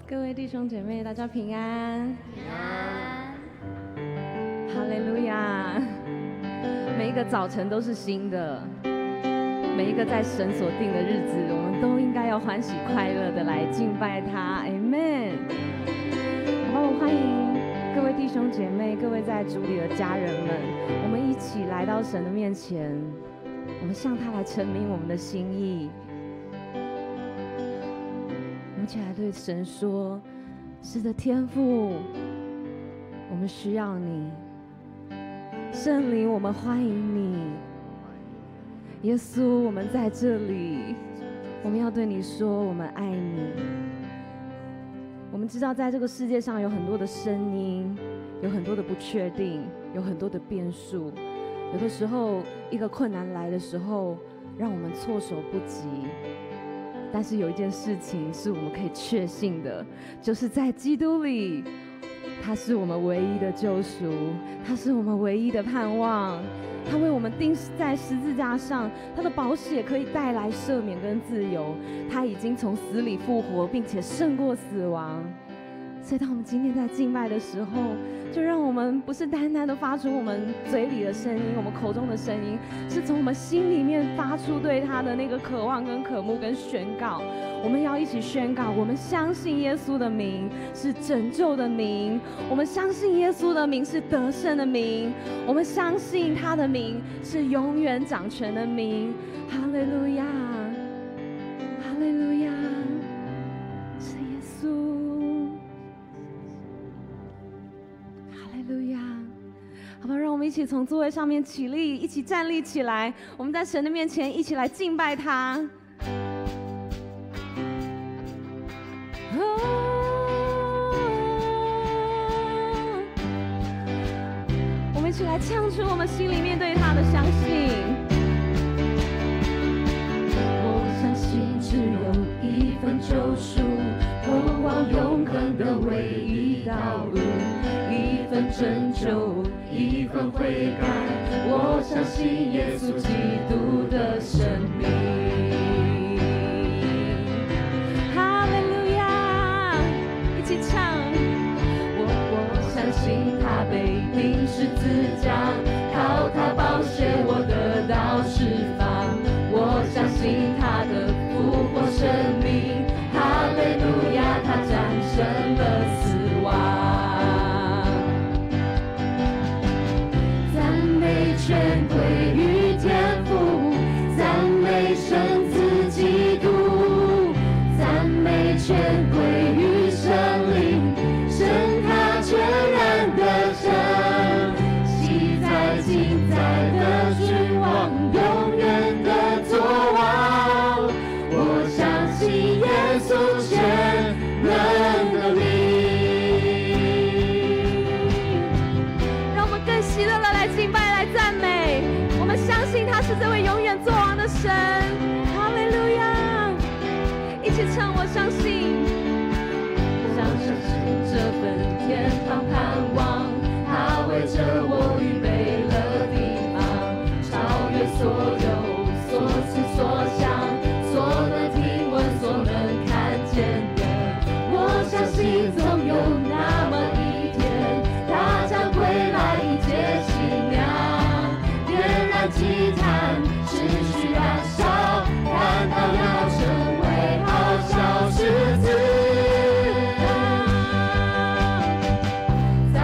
各位弟兄姐妹，大家平安。平安。哈利路亚！每一个早晨都是新的，每一个在神所定的日子，我们都应该要欢喜快乐的来敬拜他。Amen。好，我欢迎各位弟兄姐妹，各位在主里的家人们，我们一起来到神的面前，我们向他来陈明我们的心意。我们一起来对神说：是的，天父，我们需要你。圣灵，我们欢迎你。耶稣，我们在这里，我们要对你说，我们爱你。我们知道在这个世界上有很多的声音，有很多的不确定，有很多的变数。有的时候一个困难来的时候，让我们措手不及。但是有一件事情是我们可以确信的，就是在基督里，他是我们唯一的救赎，他是我们唯一的盼望。他为我们钉在十字架上，他的宝血可以带来赦免跟自由。他已经从死里复活，并且胜过死亡。所以当我们今天在敬拜的时候，就让我们不是单单的发出我们嘴里的声音，我们口中的声音，是从我们心里面发出对他的那个渴望跟渴慕跟宣告。我们要一起宣告，我们相信耶稣的名是拯救的名，我们相信耶稣的名是得胜的名，我们相信他的名是永远掌权的名。哈利路亚，哈利路亚，是耶稣。哈利路亚。好吧，让我们一起从座位上面起立，一起站立起来，我们在神的面前一起来敬拜他。我们一起来唱出我们心里面对他的相信。我相信只有一份救赎，通往永恒的唯一道路，一份拯救，一份悔改。我相信耶稣基督的生命。相信他被钉十字架，靠他宝血我得到释放。我相信他的复活生命，哈利路亚，他战胜了死亡。赞美权归于天父，赞美圣子基督，赞美权归于圣灵，神他全然的神，昔在今在的君王，永远的作王。我相信耶稣全能的名。让我们更喜乐的来敬拜，来赞美。我们相信他是这位永远作王的神。哈利路亚！一起唱，我相信。相信这份天堂盼望，他为着我预备了地方，超越所有所思所想，所能听闻所能看见的。我相信总有那么一天，他将归来迎接新娘，点燃祭坛，持续燃烧，看到要成为好小狮子。赞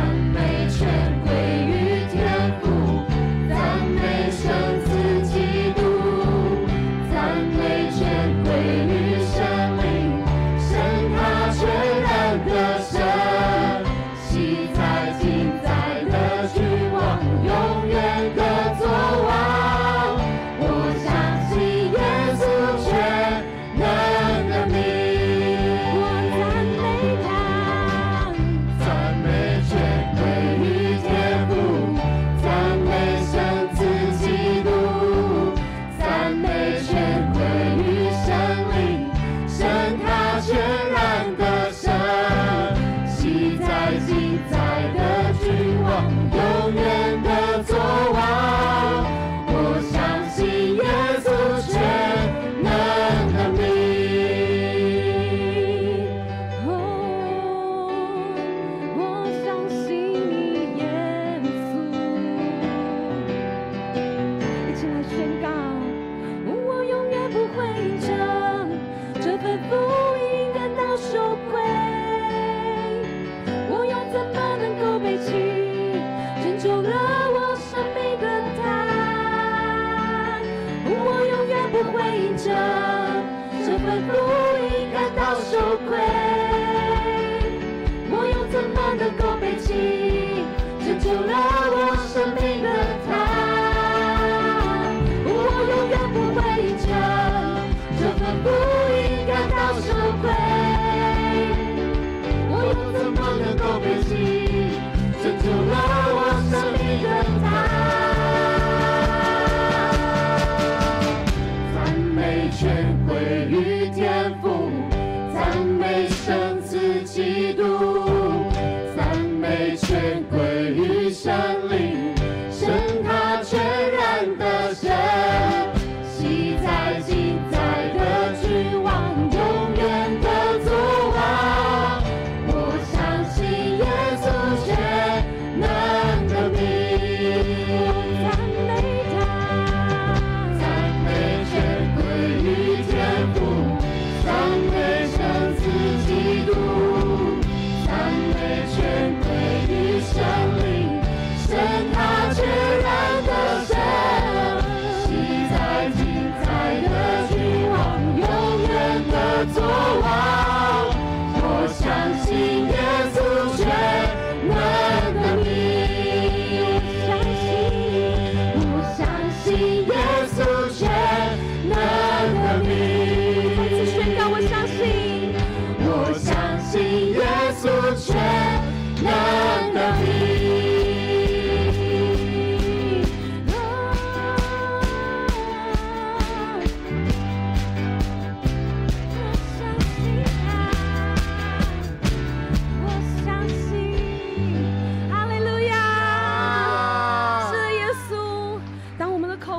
份福音感到羞愧，我又怎么能够背起拯救了我生命的他？我永远不会因着这份福音感到羞愧，我又怎么能够背起拯救了我生命的他？我永远不会因着这份福音感到羞愧，我又怎么能够背起拯救了我生命的他？赞美全归于天父，赞美圣子基督，赞美全归于神灵，神他全然的神，昔在今在的君王，永远的作王。我相信耶稣全能的名，赞美他，赞美全归于天父，赞美圣子基督，赞美全归于神灵，神他全然的神，昔在今在的君王，永远的作王。我相信耶稣全能的名，我相信耶稣全能的名。再次宣告，我相信，我相信耶稣全能的名。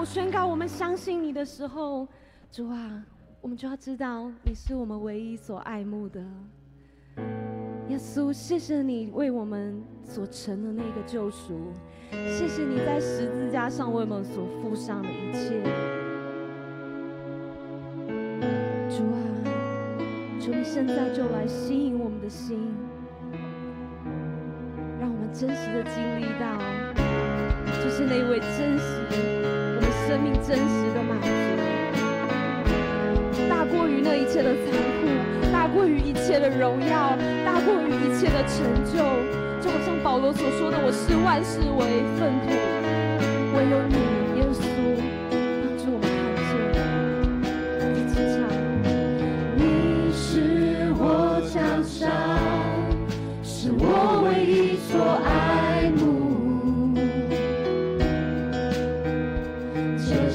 宣告我们相信你的时候，主啊，我们就要知道你是我们唯一所爱慕的。耶稣，谢谢你为我们所成的那个救赎，谢谢你在十字架上为我们所付上的一切。主啊，求你现在就来吸引我们的心，让我们真实的经历到，就是那位真实生命真实的满足，大过于那一切的残酷，大过于一切的荣耀，大过于一切的成就。就好像保罗所说的，我视万事为粪土，唯有你耶稣帮助我们看见。一起唱，你是我奖赏，是我唯一所爱慕，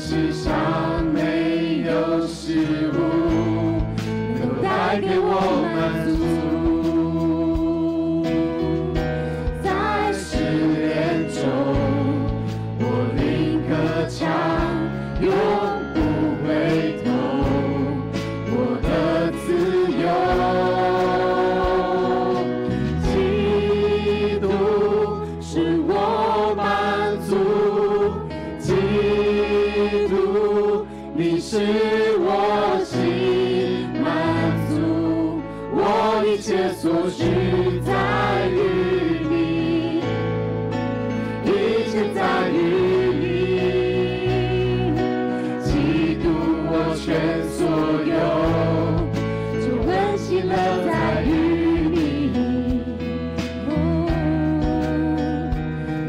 世上没有事物能够带给我满足，在试炼中，我宁可唱，永不回头，我的自由，基督使我满足，基督，你使我心满足，我一切所需在于你，一切在于你，基督我全所有，就温馨乐在于你，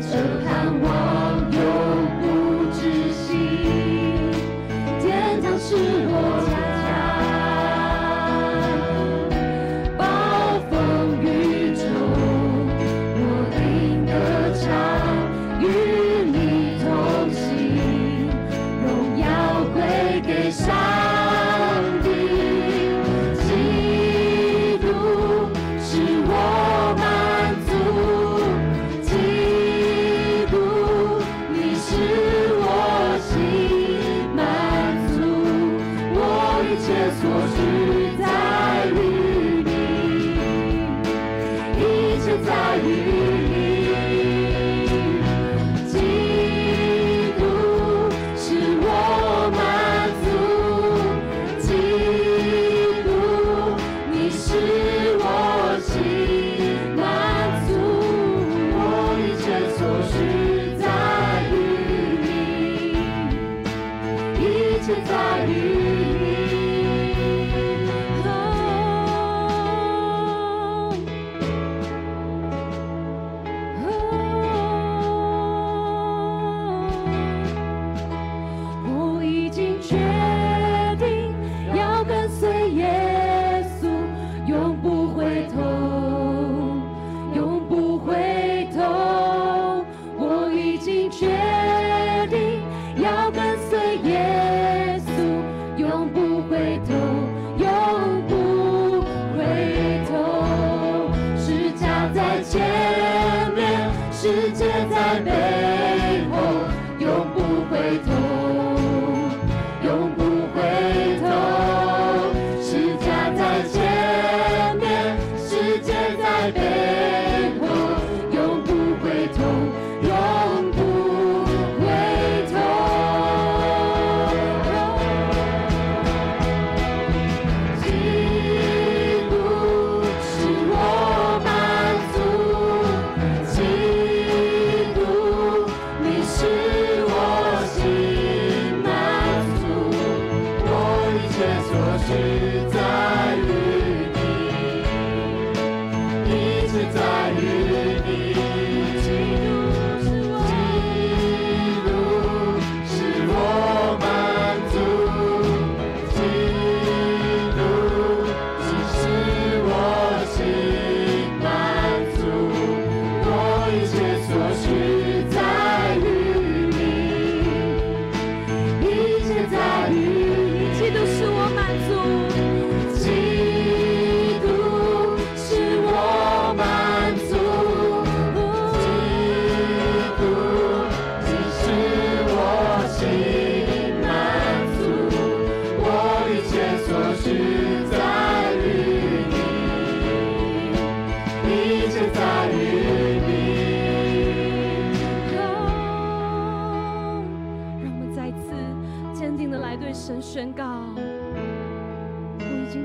这盼望永不止息，天堂是我家，暴风雨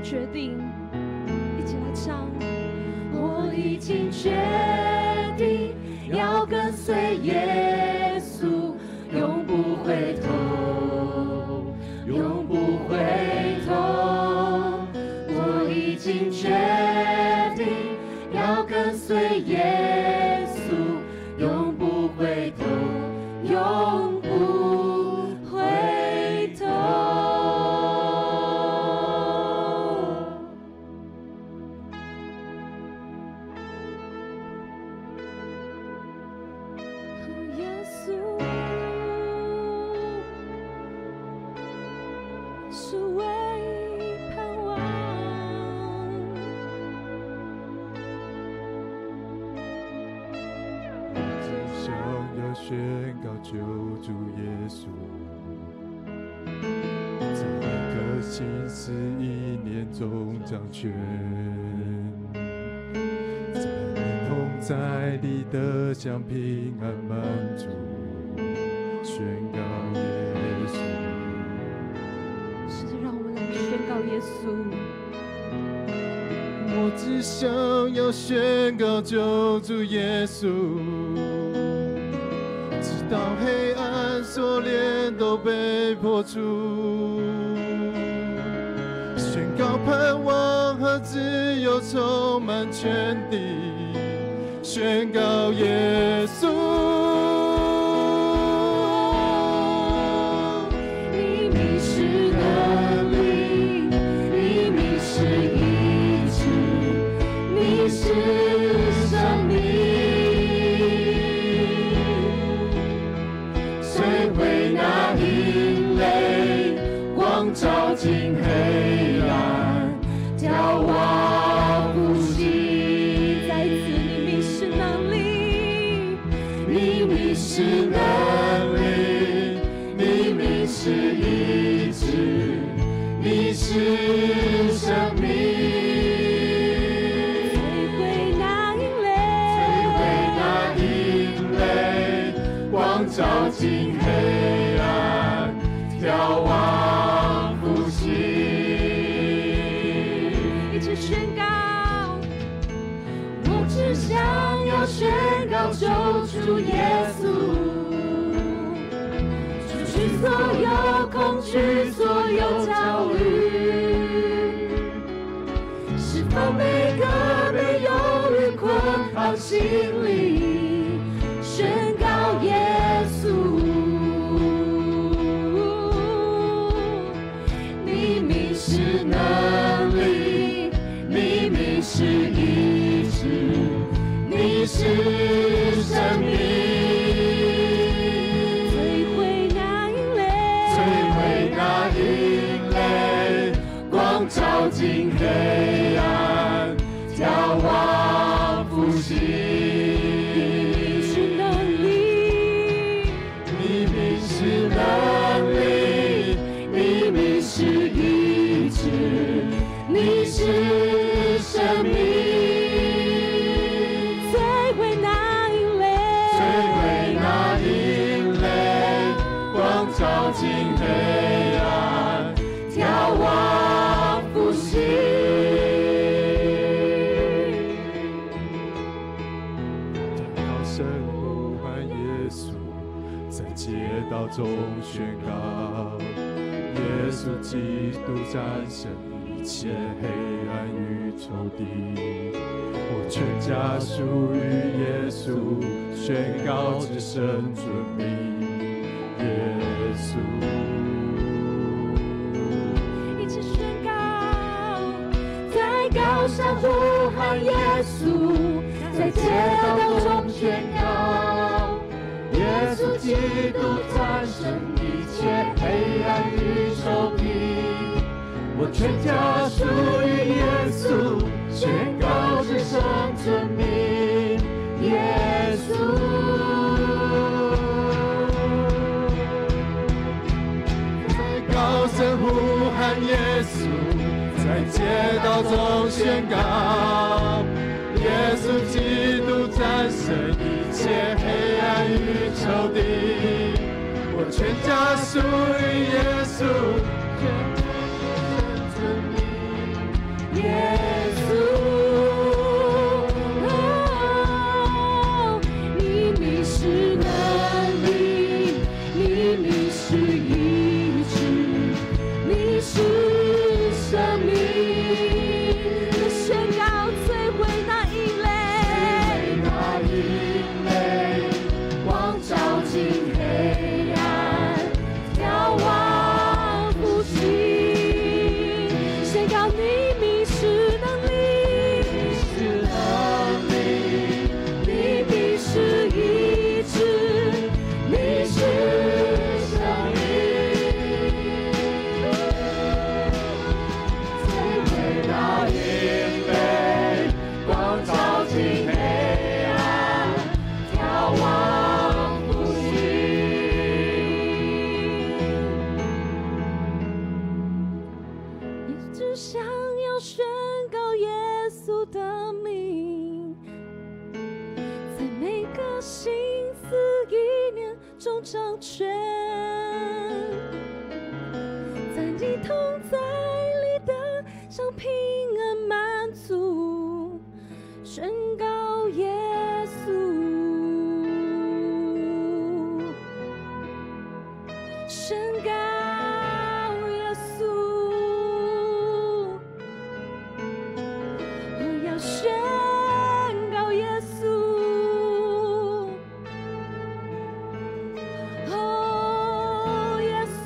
决定，一起来唱。我已经决定要跟随耶稣，永不回头，永不回头。我已经决定要跟随耶稣，永不回头，永不回头。耶稣是唯一盼望。想要宣告救主耶稣，在一颗心思意念中掌权，在你同在里得享平安满足，宣告耶稣。是的，让我们来宣告耶稣。我只想要宣告救主耶稣，直到黑暗锁链都被破除，宣告盼望和自由充满全地，宣告耶稣。你迷失能力，你迷失意志，你是生命，谁为那阴雷光照进黑暗，眺望呼吸。再一次，你迷失能力，你迷失能力，你迷失意志，你是生命。摧毁那阴雷，摧毁那阴雷，光照进黑暗，眺望呼吸。一起宣告。我只想要宣告救主耶稣，除去所有恐惧，所有焦虑，释放每个被忧郁捆绑心里，宣告耶稣。你迷失能力，你迷失意志，你是生命，摧毁那阴雷，摧毁那阴雷，光照进黑暗，眺望呼吸。是能力，你迷失能力，你迷失意志，你是生命。摧毁那阴雷，摧毁那阴雷，光照进黑暗，眺望呼吸。高声呼喊耶稣，在街道中宣告，耶稣基督战胜一切黑暗与仇敌。我全家属于耶稣，宣告至圣尊名耶稣。一起宣告。在高山呼喊耶稣，在街道中宣告，耶稣基督战胜一切黑暗与仇敌。我全家属于耶稣，宣告至圣尊名耶稣。在高声呼喊耶稣，在街道中宣告，耶稣基督战胜一切黑暗与仇敌。我全家属于耶稣，宣告至圣尊名宣告耶稣的名，在每个心思意念中掌权，在你同在里的像平安满足，宣告耶稣，宣告耶稣，我要宣告耶稣，哦，耶稣，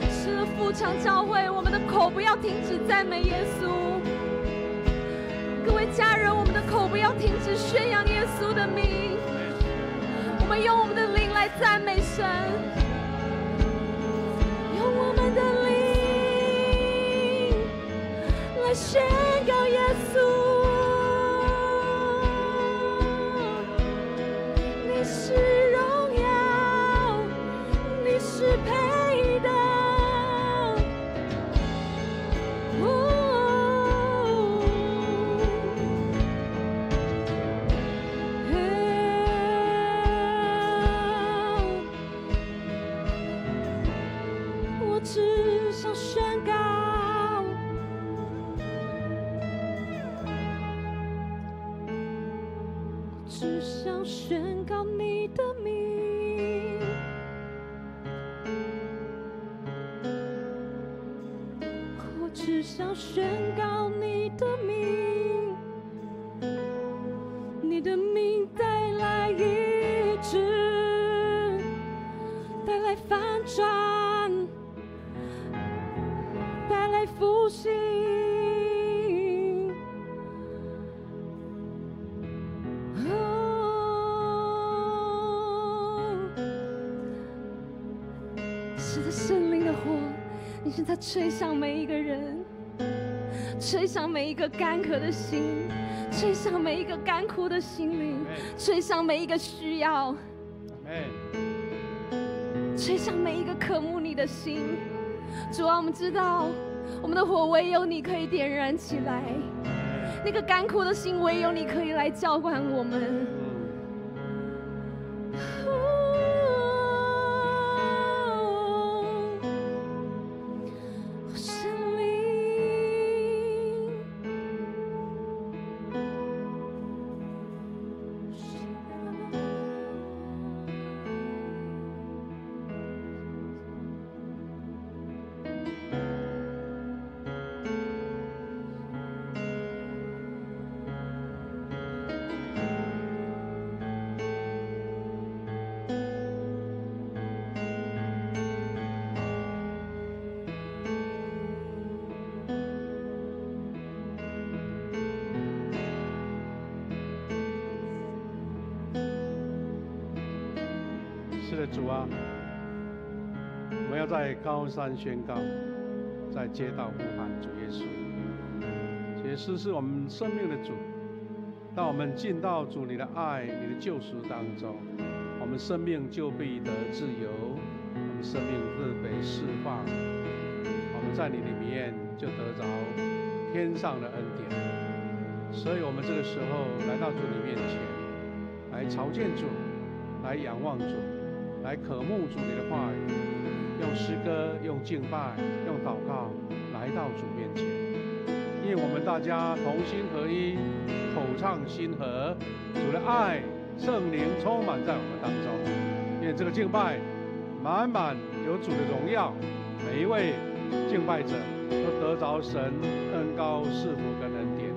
是的，富强教会，我们的口不要停止赞美耶稣。各位家人，我们的口不要停止宣扬耶稣的名，我们用我们的灵来赞美神，用我们的灵来宣告耶稣，你是荣耀，你是配的。只想宣告，只想宣告你的名，我只想宣告你的名，你的名带来医治，带来翻转，带来复兴，是的，圣灵的火，你现在吹向每一个人，吹向每一个干渴的心，吹向每一个干枯的心灵，吹向每一个需要，吹向每一个渴慕你的心。主啊，我们知道我们的火唯有你可以点燃起来，那个干枯的心唯有你可以来浇灌我们。神灵，是的，主啊，我们要在高山宣告，在街道呼喊主耶稣。主耶稣是我们生命的主，当我们进到主你的爱、你的救赎当中，我们生命就必得自由，我们生命会被释放，我们在你里面就得着天上的恩典。所以我们这个时候来到主你面前，来朝见主，来仰望主，来渴慕主你的话语，用诗歌、用敬拜、用祷告来到主面前。因为我们大家同心合一，口唱心和，主的爱、圣灵充满在我们当中。愿这个敬拜满满有主的荣耀，每一位敬拜者都得着神恩高赐福跟恩典。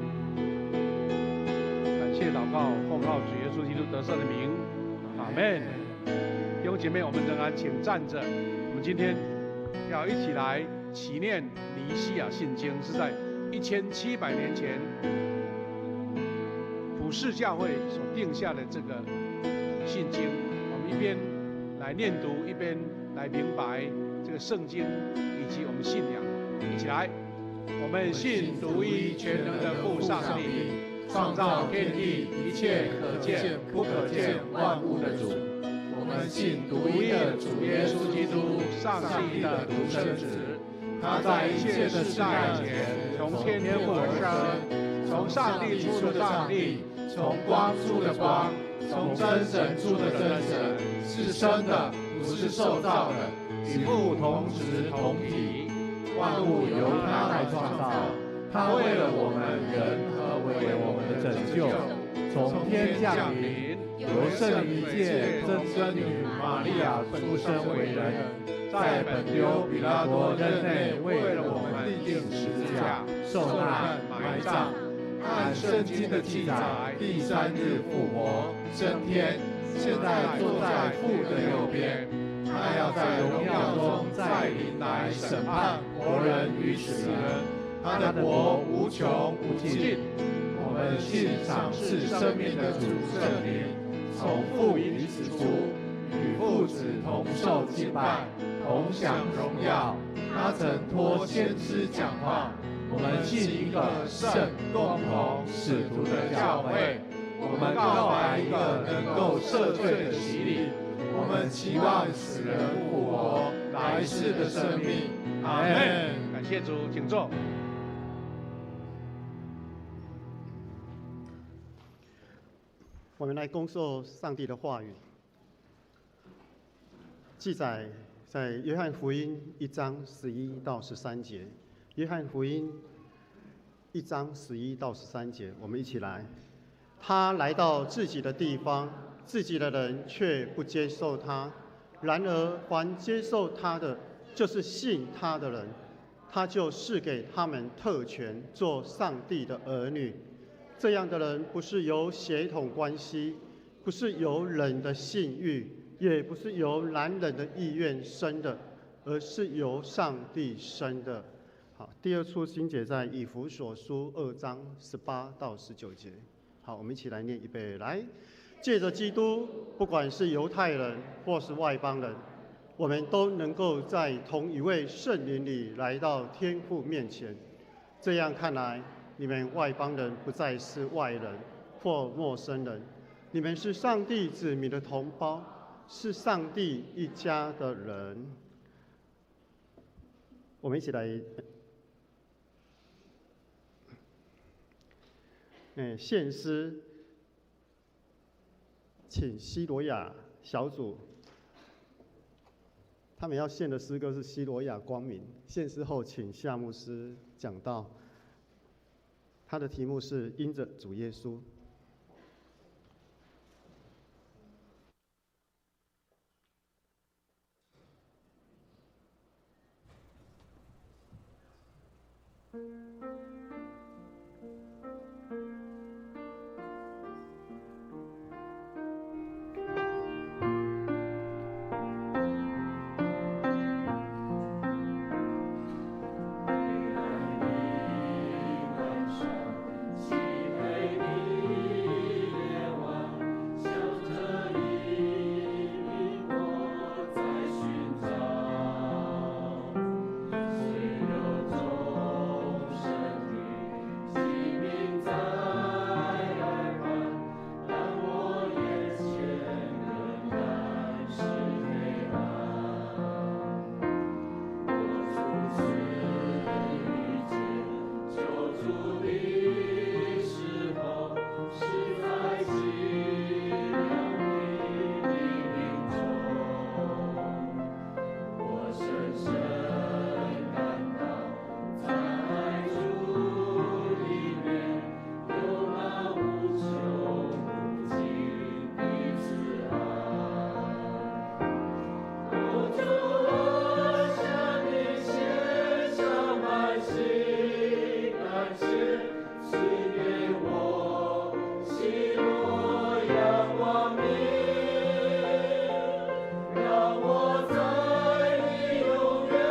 感谢祷告，奉靠主耶稣基督得胜的名，阿们。弟兄姐妹，我们仍然请站着。我们今天要一起来祈念尼西亚信经，是在1700年前普世教会所定下的这个信经。我们一边来念读，一边来明白这个圣经以及我们信仰。一起来，我们信独一全能的父上帝，创造天地一切可见不可见万物的主。我们们信独一的主耶稣基督，上帝的独生子。他在一切的世代前从天父而生，从上帝出的上帝，从光出的光，从真神出的真神，是生的，不是受造的，与父同时同体。万物由他来创造，他为了我们人和为我们的拯救，从天降临，由圣灵界真真女玛利亚出生为人，在本丢比拉多任内为了我们钉十字架，受难埋葬，按圣经的记载，第3日复活升天，现在坐在父的右边。他要在荣耀中再临来审判活人与死人，他的国无穷无尽。我们信赏赐生命的主圣灵，从父与子出，与父子同受敬拜，同享荣耀。他曾托先知讲话。我们信一个圣共同使徒的教会，我们告白一个能够赦罪的洗礼。我们期望死人复活，来世的生命。阿们。感谢主，请坐。我们来恭受上帝的话语，记载在约翰福音1章11到13节。约翰福音1章11到13节，我们一起来。他来到自己的地方，自己的人却不接受他。然而凡接受他的，就是信他的人，他就赐给他们特权，做上帝的儿女。这样的人不是由血统关系，不是由人的性欲，也不是由男人的意愿生的，而是由上帝生的。好，第二处经节在以弗所书2章18到19节。好，我们一起来念预备来。借着基督，不管是犹太人或是外邦人，我们都能够在同一位圣灵里来到天父面前。这样看来，你们外邦人不再是外人或陌生人，你们是上帝子民的同胞，是上帝一家的人。我们一起来献诗，请西罗亚小组，他们要献的诗歌是西罗亚光明。献诗后，请夏牧师讲道，他的题目是因着主耶稣。让我在你永远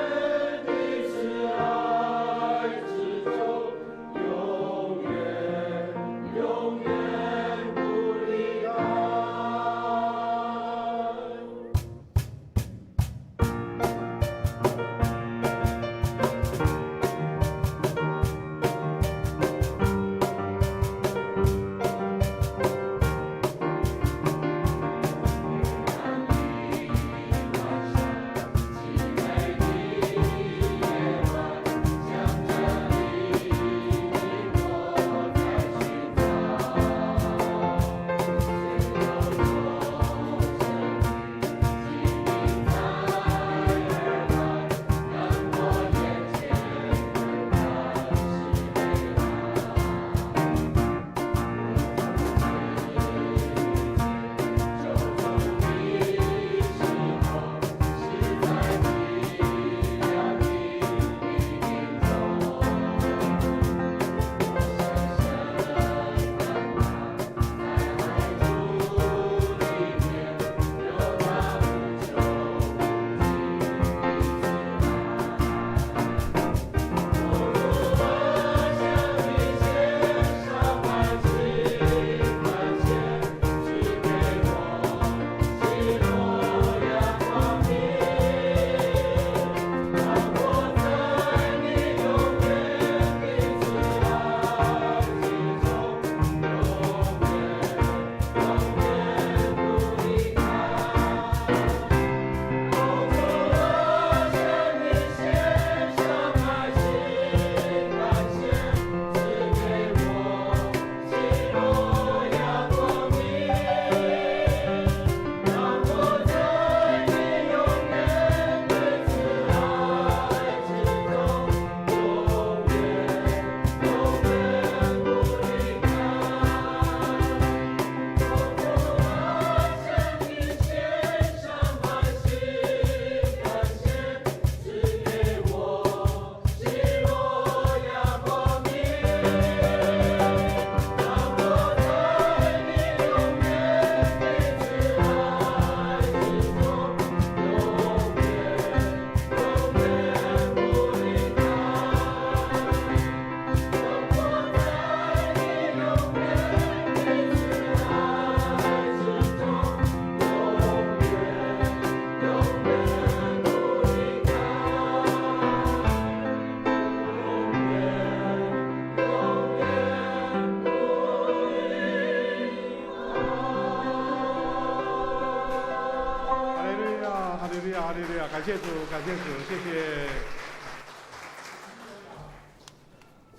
感谢主，感谢主，谢谢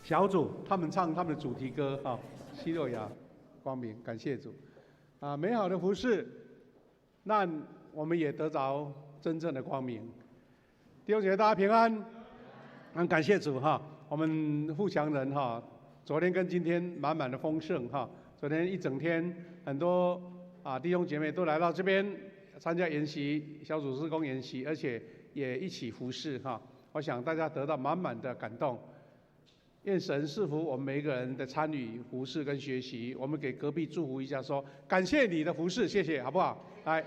小组他们唱他们的主题歌啊，希洛亚光明，感谢主啊，美好的服事，让我们也得着真正的光明。弟兄姐妹，大家平安，很感谢主哈，我们富强人哈，昨天跟今天满满的丰盛哈，昨天一整天很多弟兄姐妹都来到这边参加研习小组事工研习，而且也一起服侍哈。我想大家得到满满的感动。愿神赐福我们每一个人的参与服侍跟学习。我们给隔壁祝福一下说，感谢你的服侍，谢谢，好不好？来，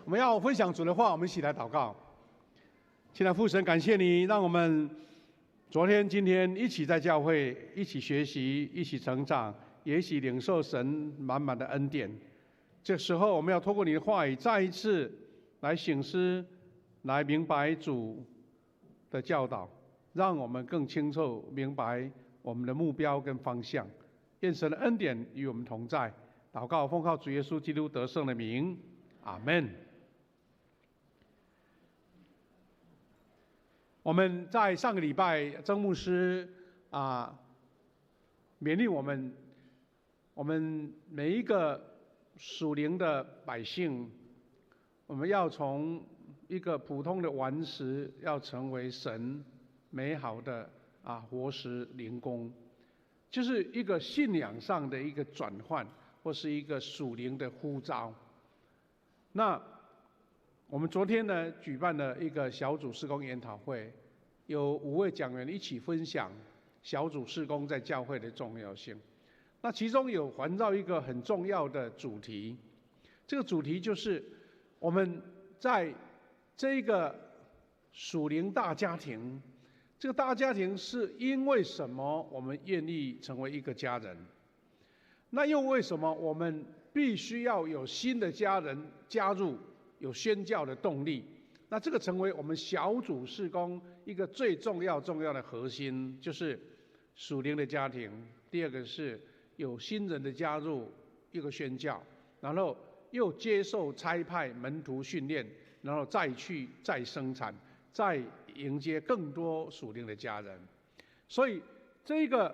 我们要分享主的话，我们一起来祷告。亲爱的父神，感谢你让我们昨天、今天一起在教会一起学习、一起成长，也一起领受神满满的恩典。这时候，我们要透过你的话语，再一次来省思，来明白主的教导，让我们更清楚明白我们的目标跟方向。愿神的恩典与我们同在。祷告，奉靠主耶稣基督得胜的名，阿们。我们在上个礼拜，曾牧师勉励我们每一个属灵的百姓，我们要从一个普通的顽石，要成为神美好的活石灵宫，就是一个信仰上的一个转换，或是一个属灵的呼召。那我们昨天呢举办了一个小组事工研讨会，有5位讲员一起分享小组事工在教会的重要性。那其中有环绕一个很重要的主题，这个主题就是我们在这个属灵大家庭，这个大家庭是因为什么我们愿意成为一个家人？那又为什么我们必须要有新的家人加入，有宣教的动力？那这个成为我们小组事工一个最重要的核心，就是属灵的家庭。第二个是有新人的加入，一个宣教，然后又接受差派门徒训练，然后再生产，再迎接更多属灵的家人。所以这个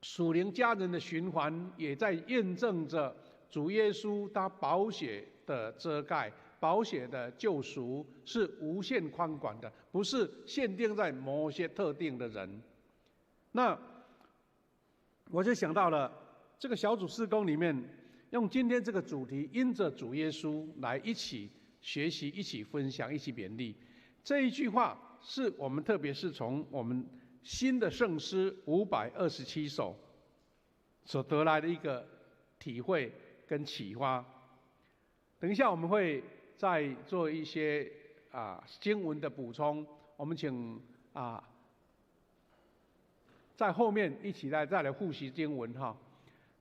属灵家人的循环，也在验证着主耶稣他宝血的遮盖，宝血的救赎是无限宽广的，不是限定在某些特定的人。那我就想到了这个小组事工里面，用今天这个主题，因着主耶稣来一起学习、一起分享、一起勉励。这一句话是我们特别是从我们新的圣诗527首所得来的一个体会跟启发。等一下我们会再做一些经文的补充，我们请在后面一起再来复习经文哈。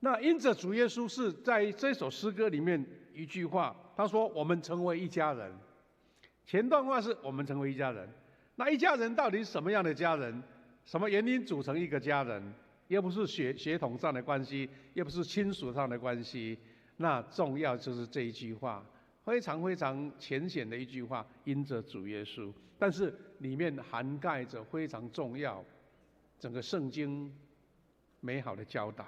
那因着主耶稣是在这首诗歌里面一句话，他说我们成为一家人。前段话是我们成为一家人，那一家人到底是什么样的家人？什么原因组成一个家人？又不是血统上的关系，又不是亲属上的关系。那重要就是这一句话，非常非常浅显的一句话，因着主耶稣，但是里面涵盖着非常重要整个圣经美好的教导。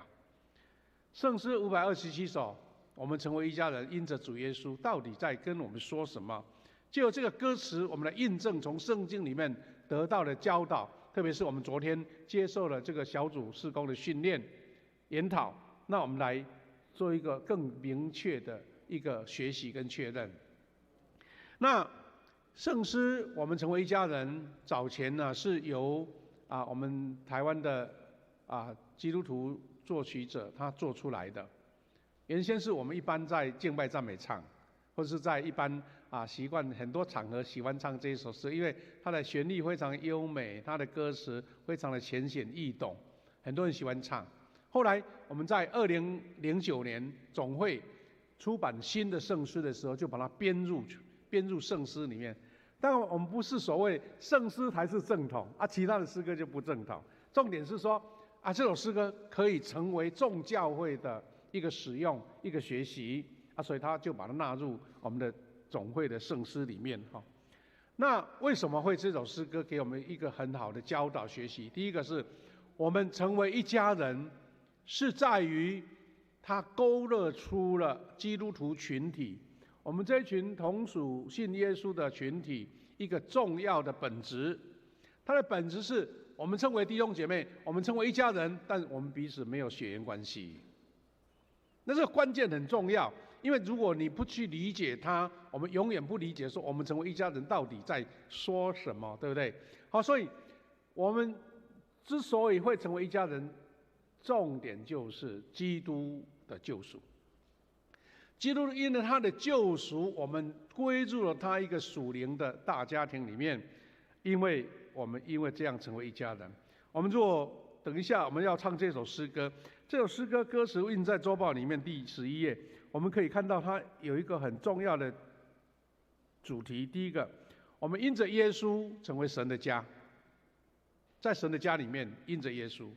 圣诗527首，我们成为一家人，因着主耶稣，到底在跟我们说什么？就这个歌词，我们来印证从圣经里面得到的教导，特别是我们昨天接受了这个小组事工的训练研讨，那我们来做一个更明确的一个学习跟确认。那圣诗我们成为一家人，早前呢是由我们台湾的基督徒作曲者他做出来的。原先是我们一般在敬拜赞美唱，或者是在一般习惯很多场合喜欢唱这一首诗，因为它的旋律非常优美，它的歌词非常的浅显易懂，很多人喜欢唱。后来我们在2009年总会出版新的圣诗的时候，就把它编入圣诗里面。当然我们不是所谓圣诗才是正统其他的诗歌就不正统。重点是说这首诗歌可以成为众教会的一个使用、一个学习所以他就把它纳入我们的总会的圣诗里面哈。那为什么会这首诗歌给我们一个很好的教导学习？第一个是我们成为一家人，是在于它勾勒出了基督徒群体，我们这一群同属信耶稣的群体一个重要的本质。它的本质是我们称为弟兄姐妹，我们称为一家人，但我们彼此没有血缘关系。那这个关键很重要，因为如果你不去理解它，我们永远不理解说我们成为一家人到底在说什么，对不对？好，所以我们之所以会成为一家人，重点就是基督的救赎。基督因为他的救赎，我们归入了他一个属灵的大家庭里面，因为这样成为一家人。我们如果等一下我们要唱这首诗歌，这首诗歌歌词印在周报里面第11页，我们可以看到它有一个很重要的主题。第一个，我们因着耶稣成为神的家，在神的家里面因着耶稣。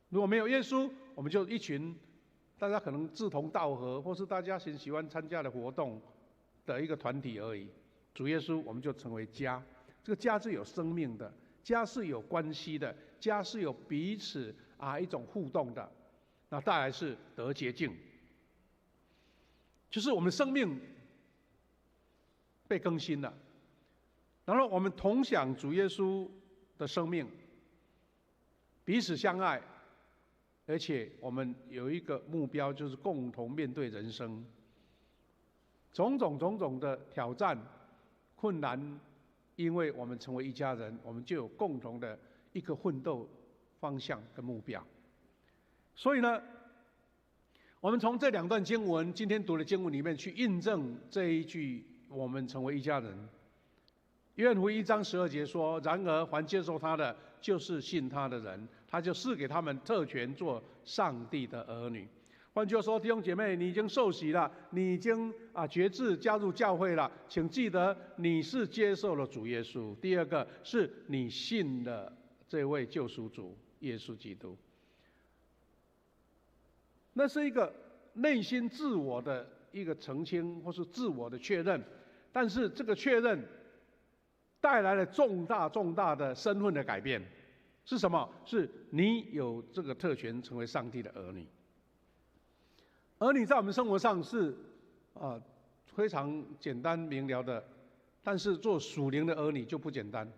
如果没有耶稣，我们就一群大家可能志同道合，或是大家很喜欢参加的活动的一个团体而已。主耶稣，我们就成为家。这个家是有生命的，家是有关系的，家是有彼此一种互动的。那再来是得洁净，就是我们生命被更新了，然后我们同享主耶稣的生命，彼此相爱，而且我们有一个目标，就是共同面对人生种种的挑战、困难。因为我们成为一家人，我们就有共同的一个奋斗方向跟目标。所以呢，我们从这2段经文，今天读的经文里面去印证这一句我们成为一家人。约翰福音1章12节说：然而凡接受他的，就是信他的人，他就赐给他们特权做上帝的儿女。换句话说，弟兄姐妹，你已经受洗了，你已经决志加入教会了，请记得你是接受了主耶稣。第二个是你信了这位救赎主耶稣基督，那是一个内心自我的一个澄清，或是自我的确认。但是这个确认带来了重大的身份的改变，是什么？是你有这个特权成为上帝的儿女。儿女在我们生活上是非常简单明了的，但是做属灵的儿女就不简单，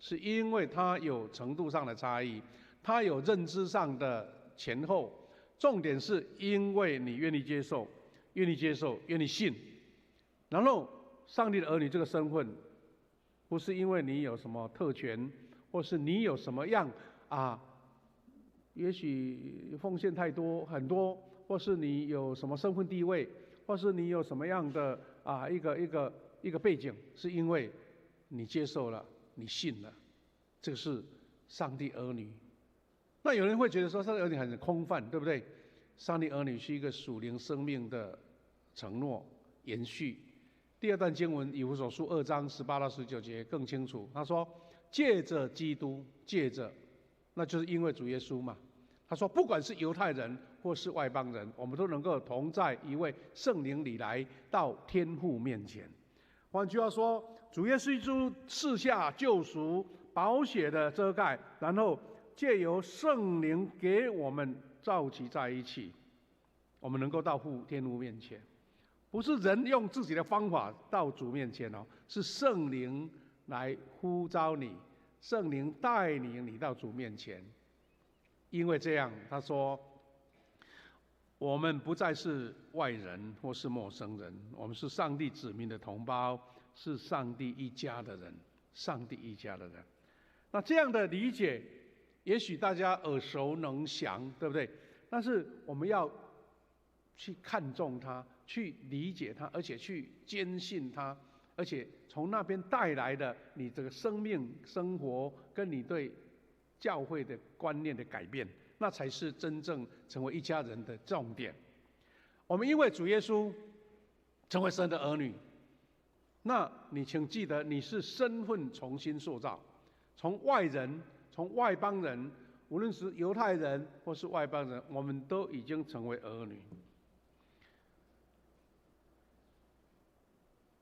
是因为他有程度上的差异，他有认知上的前后。重点是因为你愿意接受，愿意信。然后上帝的儿女这个身份，不是因为你有什么特权，或是你有什么样也许奉献太多很多，或是你有什么身份地位，或是你有什么样的一个背景，是因为你接受了，你信了，这个是上帝儿女。那有人会觉得说，上帝儿女很空泛，对不对？上帝儿女是一个属灵生命的承诺延续。第2段经文以弗所书2章18到19节更清楚，他说：借着基督，那就是因为主耶稣嘛。他说，不管是犹太人或是外邦人，我们都能够同在一位圣灵里来到天父面前。换句话说，主耶稣基督赐下救赎宝血的遮盖，然后借由圣灵给我们召集在一起，我们能够到天父面前。不是人用自己的方法到主面前是圣灵来呼召你，圣灵带领你到主面前。因为这样，他说，我们不再是外人或是陌生人，我们是上帝子民的同胞，是上帝一家的人，那这样的理解，也许大家耳熟能详，对不对？但是我们要去看重它，去理解它，而且去坚信它，而且从那边带来的你这个生命生活跟你对教会的观念的改变，那才是真正成为一家人的重点。我们因为主耶稣成为神的儿女，那你请记得，你是身份重新塑造，从外人、从外邦人，无论是犹太人或是外邦人，我们都已经成为儿女。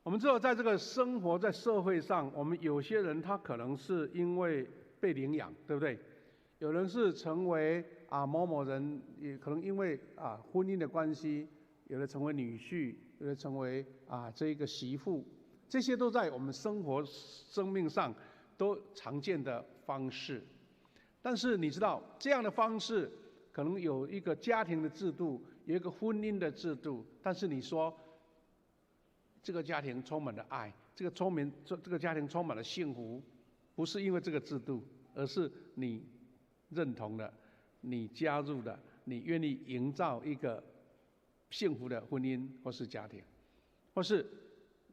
我们知道，在这个生活在社会上，我们有些人他可能是因为被领养，对不对？有人是成为某某人，也可能因为婚姻的关系，有的成为女婿，有的成为这一个媳妇，这些都在我们生命上都常见的方式。但是你知道，这样的方式可能有一个家庭的制度，有一个婚姻的制度，但是你说这个家庭充满了爱，这个家庭充满了幸福，不是因为这个制度，而是你认同了，你加入了，你愿意营造一个幸福的婚姻或是家庭，或是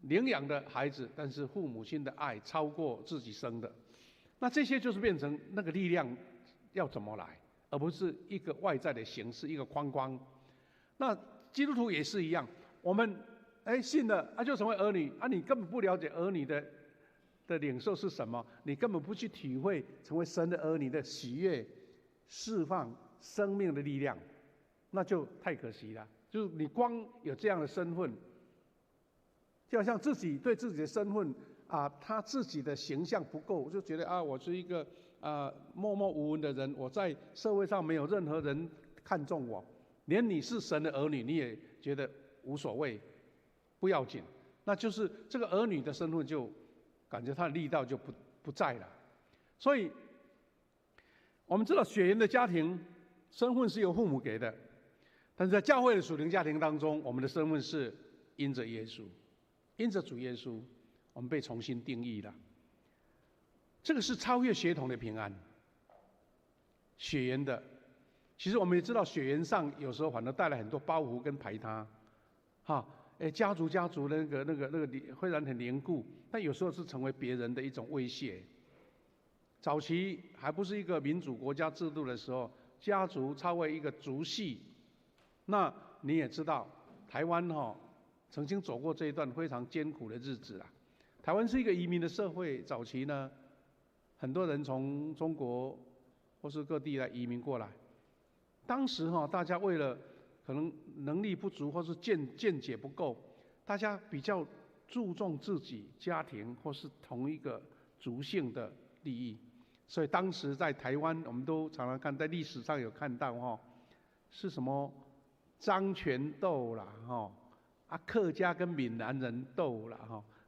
领养的孩子，但是父母亲的爱超过自己生的。那这些就是变成那个力量要怎么来，而不是一个外在的形式，一个框框。那基督徒也是一样，我们信了就成为儿女你根本不了解儿女的领受是什么，你根本不去体会成为神的儿女的喜悦、释放生命的力量，那就太可惜了。就是你光有这样的身份，就好像自己对自己的身份他自己的形象不够，就觉得我是一个默默无闻的人，我在社会上没有任何人看重我，连你是神的儿女你也觉得无所谓，不要紧，那就是这个儿女的身份就感觉他的力道就不在了。所以我们知道血缘的家庭身份是由父母给的，但是在教会的属灵家庭当中，我们的身份是因着耶稣，因着主耶稣，我们被重新定义了。这个是超越血统的平安。血缘的，其实我们也知道，血缘上有时候反而带来很多包袱跟排他，家族的那个虽然很凝固，但有时候是成为别人的一种威胁。早期还不是一个民主国家制度的时候，家族超为一个族系。那你也知道，台湾曾经走过这一段非常艰苦的日子啊。台湾是一个移民的社会，早期呢，很多人从中国或是各地来移民过来。当时大家为了可能能力不足或是见解不够，大家比较注重自己家庭或是同一个族姓的利益，所以当时在台湾，我们都常常看，在历史上有看到是什么漳泉斗啦，客家跟闽南人斗啦，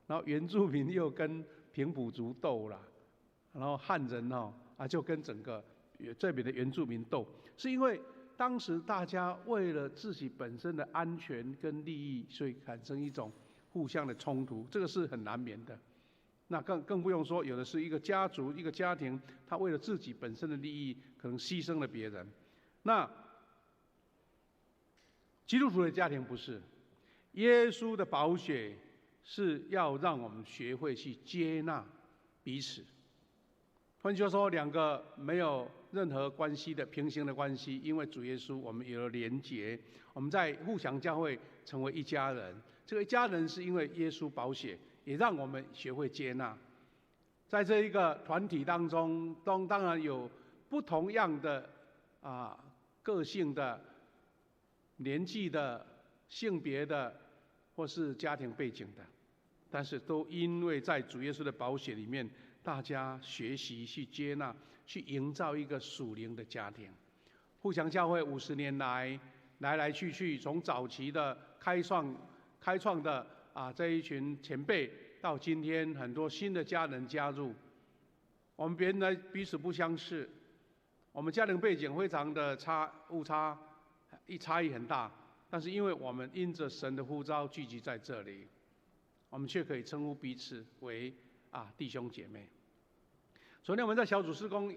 然后原住民又跟平埔族斗啦，然后汉人就跟整个这边的原住民斗，是因为当时大家为了自己本身的安全跟利益，所以产生一种互相的冲突，这个是很难免的。那更不用说，有的是一个家族、一个家庭，他为了自己本身的利益，可能牺牲了别人。那基督徒的家庭不是，耶稣的宝血是要让我们学会去接纳彼此。换句话说，两个没有任何关系的平行的关系，因为主耶稣，我们有了连结，我们在互相教会成为一家人。这个一家人是因为耶稣宝血，也让我们学会接纳。在这一个团体当中，当然有不同样的个性的、年纪的、性别的，或是家庭背景的，但是都因为在主耶稣的宝血里面，大家学习去接纳，去营造一个属灵的家庭。互相教会50年来来去，从早期的开创的这一群前辈，到今天很多新的家人加入，我们原来彼此不相识，我们家庭背景非常的差异很大，但是因为我们因着神的呼召聚集在这里，我们却可以称呼彼此为弟兄姐妹。昨天我们在小组事工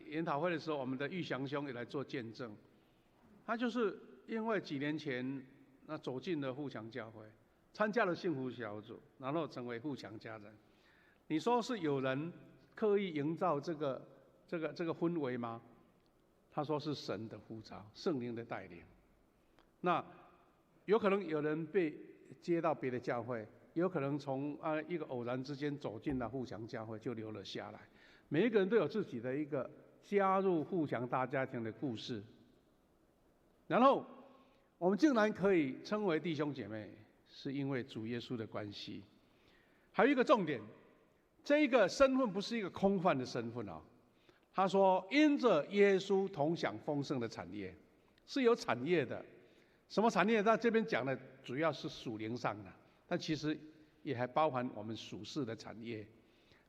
研讨会的时候，我们的玉祥兄也来做见证。他就是因为几年前走进了互强教会，参加了幸福小组，然后成为互强家人。你说是有人刻意营造这个氛围吗？他说是神的呼召，圣灵的带领。那有可能有人被接到别的教会，有可能从一个偶然之间走进了互强教会，就留了下来。每一个人都有自己的一个加入互强大家庭的故事，然后我们竟然可以称为弟兄姐妹，是因为主耶稣的关系。还有一个重点，这一个身份不是一个空泛的身份啊。他说，因着耶稣同享丰盛的产业，是有产业的。什么产业？那这边讲的主要是属灵上的，但其实也还包含我们属世的产业。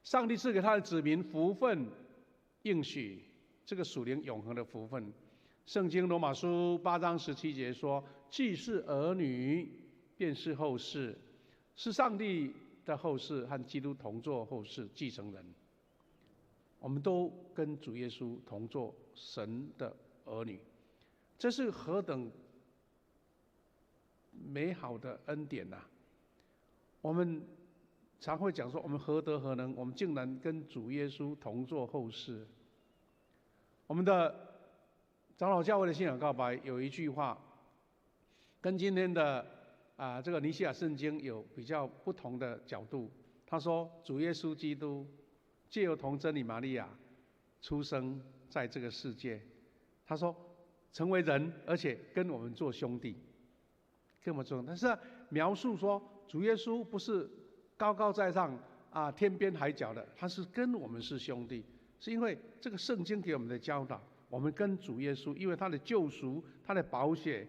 上帝赐给他的子民福分应许，这个属灵永恒的福分。圣经罗马书8章17节说：“既是儿女，便是后世，是上帝的后世，和基督同作后世继承人。”我们都跟主耶稣同作神的儿女，这是何等美好的恩典呐！我们常会讲说，我们何德何能，我们竟然跟主耶稣同作后世。我们的长老教会的信仰告白有一句话，跟今天的这个尼西亚圣经有比较不同的角度。他说，主耶稣基督借由童真理玛利亚出生在这个世界，他说成为人，而且跟我们做兄弟，跟我们做。但是描述说，主耶稣不是高高在上天边海角的，他是跟我们是兄弟，是因为这个圣经给我们的教导，我们跟主耶稣，因为他的救赎、他的宝血、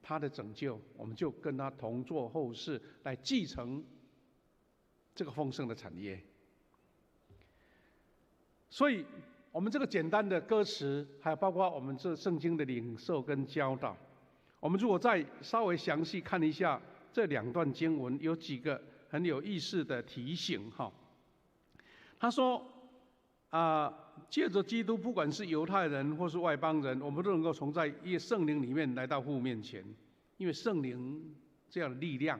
他的拯救，我们就跟他同作后世，来继承这个丰盛的产业。所以，我们这个简单的歌词，还有包括我们这圣经的领受跟教导，我们如果再稍微详细看一下这2段经文，有几个很有意思的提醒哈。他说借着基督，不管是犹太人或是外邦人，我们都能够从在圣灵里面来到父面前，因为圣灵这样的力量，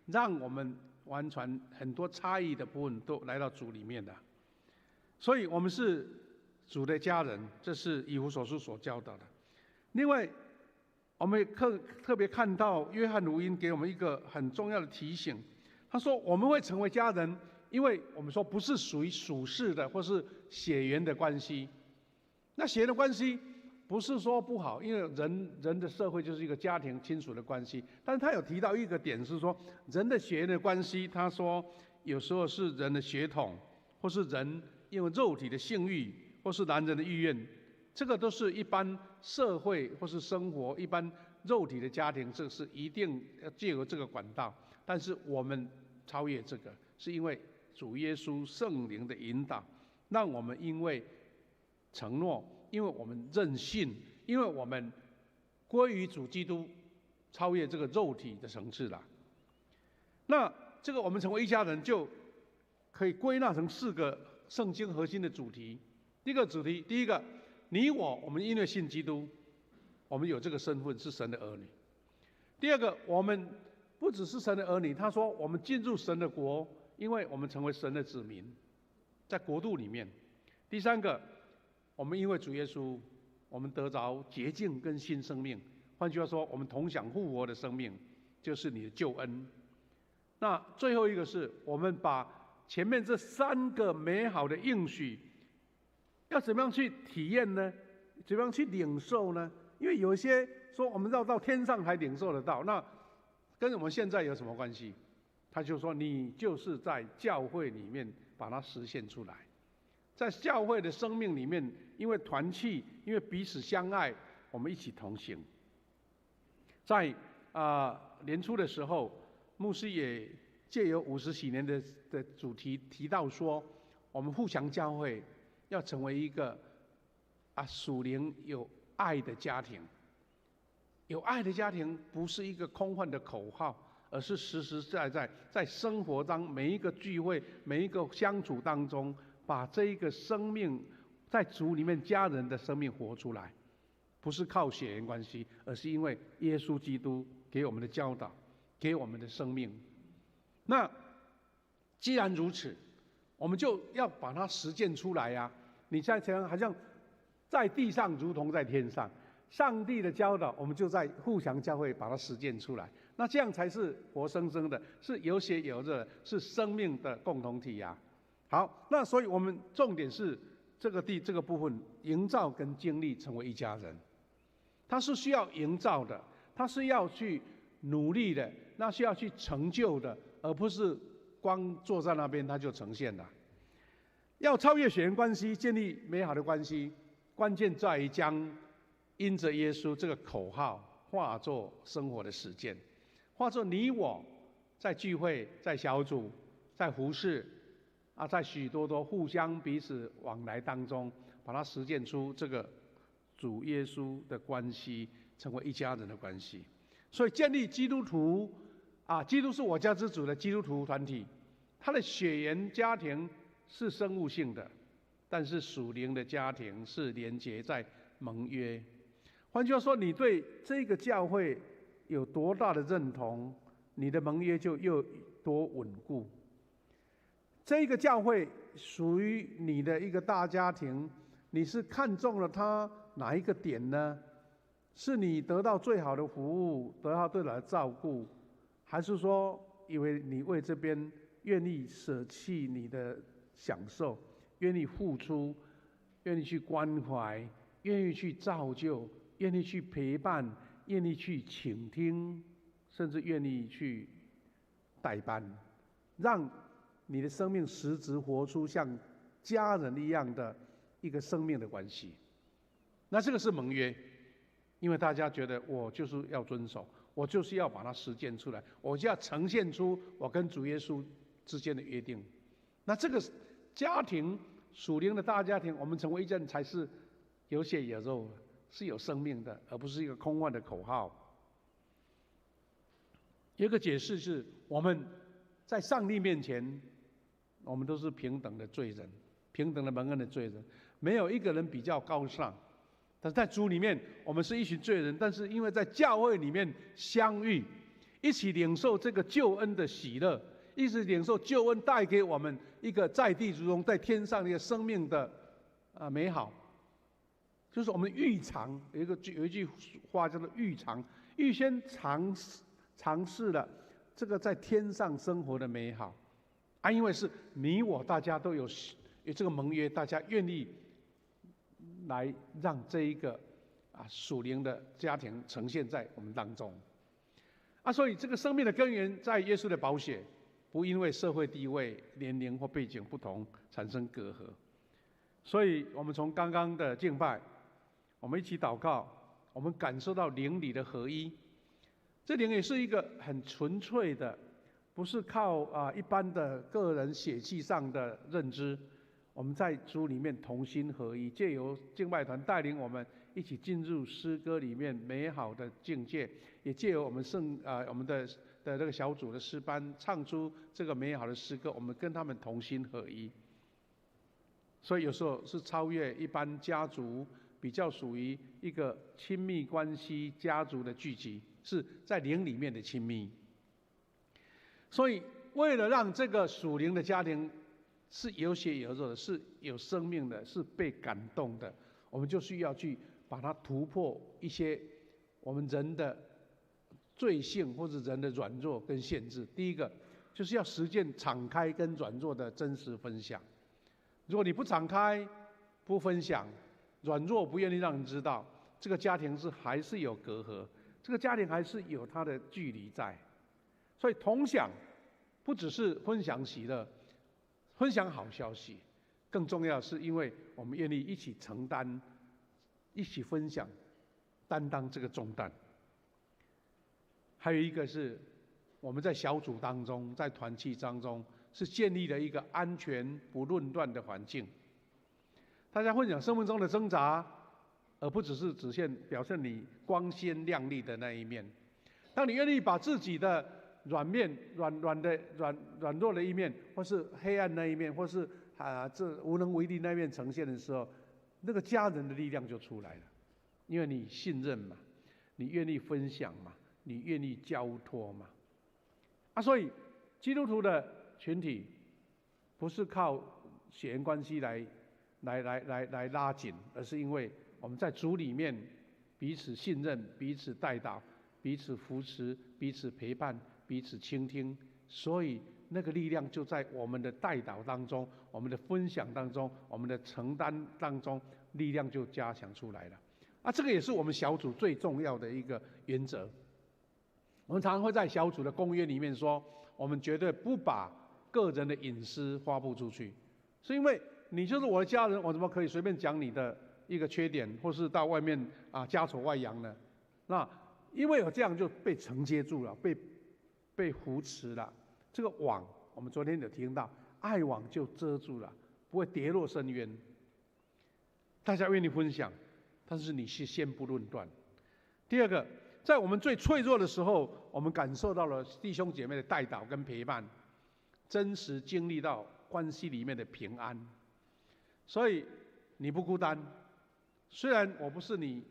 让我们完全很多差异的部分都来到主里面的。所以我们是主的家人，这是以弗所书所教导的。另外，我们特别看到约翰福音给我们一个很重要的提醒，他说我们会成为家人，因为我们说不是属于属世的或是血缘的关系。那血缘的关系不是说不好，因为人的社会就是一个家庭亲属的关系。但是他有提到一个点是说，人的血缘的关系，他说有时候是人的血统，或是人因为肉体的性欲，或是男人的意愿，这个都是一般社会或是生活一般肉体的家庭，这是一定要借由这个管道。但是我们超越这个，是因为主耶稣圣灵的引导，让我们因为承诺，因为我们认信，因为我们归于主基督，超越这个肉体的层次了。那这个我们成为一家人，就可以归纳成4个圣经核心的主题。第一个主题，第一个，你我们因为信基督，我们有这个身份，是神的儿女。第二个，我们不只是神的儿女，他说我们进入神的国，因为我们成为神的子民，在国度里面。第三个，我们因为主耶稣，我们得着洁净跟新生命。换句话说，我们同享复活的生命，就是你的救恩。那最后一个是我们把前面这3个美好的应许，要怎么样去体验呢？怎么样去领受呢？因为有些说我们要到天上才领受得到，那跟我们现在有什么关系？他就说你就是在教会里面把它实现出来，在教会的生命里面，因为团契，因为彼此相爱，我们一起同行。在年初的时候，牧师也借由50禧年的主题提到说，我们互相教会要成为一个属灵有爱的家庭。有爱的家庭不是一个空泛的口号，而是实实在在在生活当每一个聚会、每一个相处当中，把这一个生命在主里面家人的生命活出来。不是靠血缘关系，而是因为耶稣基督给我们的教导，给我们的生命。那既然如此，我们就要把它实践出来呀！你在想，好像在地上如同在天上，上帝的教导，我们就在互相教会把它实践出来。那这样才是活生生的，是有血有肉，是生命的共同体呀！好，那所以我们重点是这个部分，营造跟经历成为一家人。它是需要营造的，它是要去努力的，那需要去成就的，而不是光坐在那边它就呈现了。要超越血缘关系，建立美好的关系，关键在于将因着耶稣这个口号化作生活的实践，化作你我在聚会、在小组、在服事在许多互相彼此往来当中，把它实践出这个主耶稣的关系，成为一家人的关系。所以建立基督徒基督是我家之主的基督徒团体，它的血缘家庭是生物性的，但是属灵的家庭是连结在盟约。换句话说，你对这个教会有多大的认同，你的盟约就又多稳固。这个教会属于你的一个大家庭，你是看中了它哪一个点呢？是你得到最好的服务，得到最好的照顾，还是说因为你为这边愿意舍弃你的享受，愿意付出，愿意去关怀，愿意去造就，愿意去陪伴，愿意去倾听，甚至愿意去代班，让你的生命实质活出像家人一样的一个生命的关系。那这个是盟约，因为大家觉得我就是要遵守，我就是要把它实践出来，我就要呈现出我跟主耶稣之间的约定。那这个家庭属灵的大家庭，我们成为一家人才是有血有肉，是有生命的，而不是一个空幻的口号。有一个解释是，我们在上帝面前，我们都是平等的罪人，平等的蒙恩的罪人，没有一个人比较高尚。但是在主里面，我们是一群罪人，但是因为在教会里面相遇，一起领受这个救恩的喜乐，一起领受救恩带给我们一个在地如同在天上的一个生命的美好。就是我们预尝有一句话叫做预尝，预先尝试了这个在天上生活的美好因为是你我大家都有这个盟约，大家愿意来让这一个属灵的家庭呈现在我们当中所以这个生命的根源在耶稣的宝血，不因为社会地位、年龄或背景不同产生隔阂。所以我们从刚刚的敬拜，我们一起祷告，我们感受到灵里的合一。这灵也是一个很纯粹的，不是靠一般的个人血气上的认知。我们在主里面同心合一，借由敬拜团带领我们一起进入诗歌里面美好的境界，也借由我们我们的这个小组的诗班唱出这个美好的诗歌，我们跟他们同心合一。所以有时候是超越一般家族，比较属于一个亲密关系家族的聚集，是在灵里面的亲密。所以为了让这个属灵的家庭是有血有肉的，是有生命的，是被感动的，我们就需要去把它突破一些我们人的罪性或者人的软弱跟限制。第一个就是要实践敞开跟软弱的真实分享。如果你不敞开、不分享，软弱不愿意让人知道，这个家庭还是有隔阂，这个家庭还是有它的距离在。所以同享不只是分享喜乐、分享好消息，更重要是因为我们愿意一起承担、一起分享、担当这个重担。还有一个是我们在小组当中、在团契当中，是建立了一个安全不论断的环境。大家分享生命中的挣扎，而不只是表现你光鲜亮丽的那一面。当你愿意把自己的软弱的一面，或是黑暗那一面，或是这无能为力那一面呈现的时候，那个家人的力量就出来了。因为你信任嘛，你愿意分享嘛，你愿意交托嘛。所以基督徒的群体不是靠血缘关系来拉紧，而是因为我们在主里面彼此信任、彼此代祷、彼此扶持、彼此陪伴、彼此倾听，所以那个力量就在我们的代祷当中、我们的分享当中、我们的承担当中，力量就加强出来了。这个也是我们小组最重要的一个原则。我们常常会在小组的公约里面说，我们绝对不把个人的隐私发布出去，是因为你就是我的家人，我怎么可以随便讲你的一个缺点，或是到外面家丑外扬呢？那因为有这样就被承接住了，被扶持了。这个网，我们昨天有听到，爱网就遮住了，不会跌落深渊。大家愿意分享，但是你是先不论断。第二个，在我们最脆弱的时候，我们感受到了弟兄姐妹的带导跟陪伴，真实经历到关系里面的平安。所以你不孤单，虽然我不是你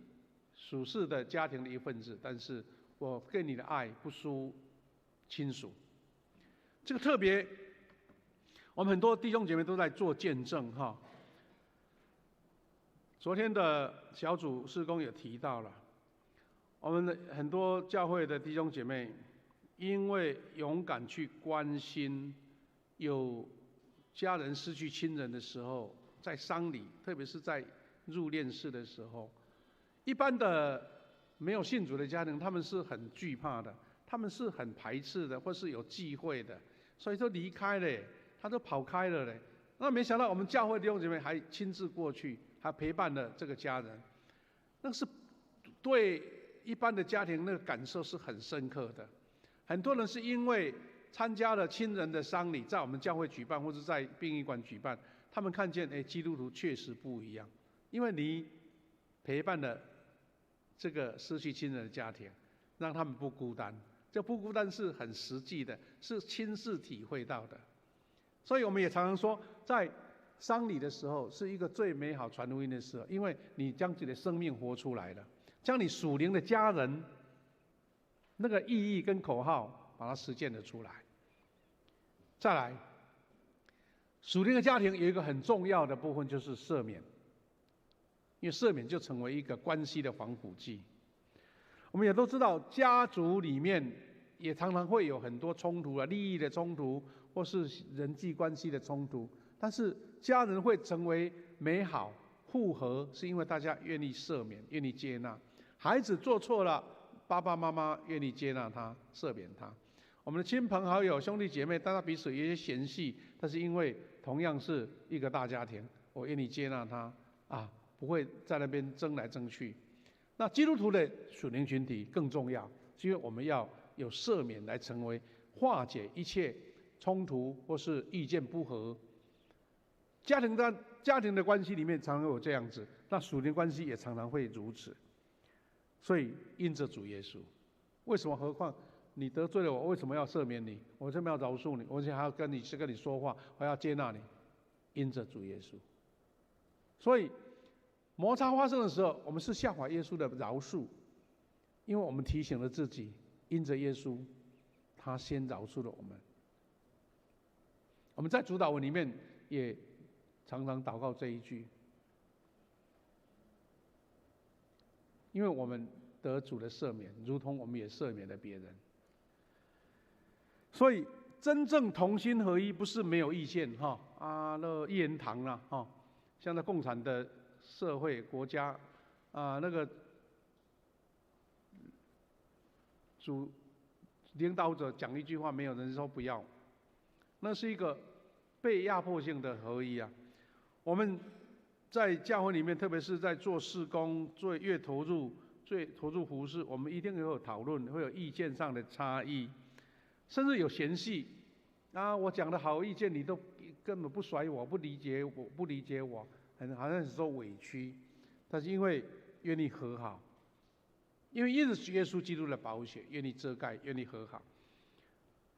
属世的家庭的一份子，但是我对你的爱不输亲属。这个特别，我们很多弟兄姐妹都在做见证哈。昨天的小组事工也提到了，我们的很多教会的弟兄姐妹，因为勇敢去关心有家人失去亲人的时候，在丧礼，特别是在入殓式的时候，一般的没有信主的家庭，他们是很惧怕的，他们是很排斥的，或是有忌讳的，所以都离开了，他都跑开了嘞。那没想到我们教会弟兄姐妹还亲自过去，还陪伴了这个家人，那是对一般的家庭那个感受是很深刻的。很多人是因为参加了亲人的丧礼，在我们教会举办或者在殡仪馆举办，他们看见基督徒确实不一样，因为你陪伴了这个失去亲人的家庭，让他们不孤单。这不孤单是很实际的，是亲自体会到的。所以我们也常常说，在丧礼的时候是一个最美好传福音的时候，因为你将自己的生命活出来了，将你属灵的家人那个意义跟口号把它实践了出来。再来，属灵的家庭有一个很重要的部分就是赦免，因为赦免就成为一个关系的防腐剂。我们也都知道，家族里面也常常会有很多冲突利益的冲突，或是人际关系的冲突。但是家人会成为美好复合，是因为大家愿意赦免，愿意接纳。孩子做错了，爸爸妈妈愿意接纳他，赦免他。我们的亲朋好友、兄弟姐妹，大家彼此有些嫌隙，但是因为同样是一个大家庭，我愿意接纳他不会在那边争来争去。那基督徒的属灵群体更重要，是因为我们要有赦免来成为化解一切冲突或是意见不合。家庭的关系里面常常有这样子，那属灵关系也常常会如此。所以因着主耶稣，为什么？何况你得罪了我，为什么要赦免你？我为什么要饶恕你？我还要跟你说话，我要接纳你。因着主耶稣，所以摩擦发生的时候，我们是效法耶稣的饶恕，因为我们提醒了自己，因着耶稣，他先饶恕了我们。我们在主祷文里面也常常祷告这一句，因为我们得主的赦免，如同我们也赦免了别人。所以真正同心合一，不是没有意见那一言堂啦像在共产的社会国家那个主领导者讲一句话，没有人说不要，那是一个被压迫性的合一啊。我们在教会里面，特别是在做事工，越投入服事，我们一定会有讨论，会有意见上的差异，甚至有嫌隙我讲的好意见，你都根本不甩我，不理解我，好像是说委屈。但是因为愿意和好，因为因着耶稣基督的宝血，愿意遮盖，愿意和好，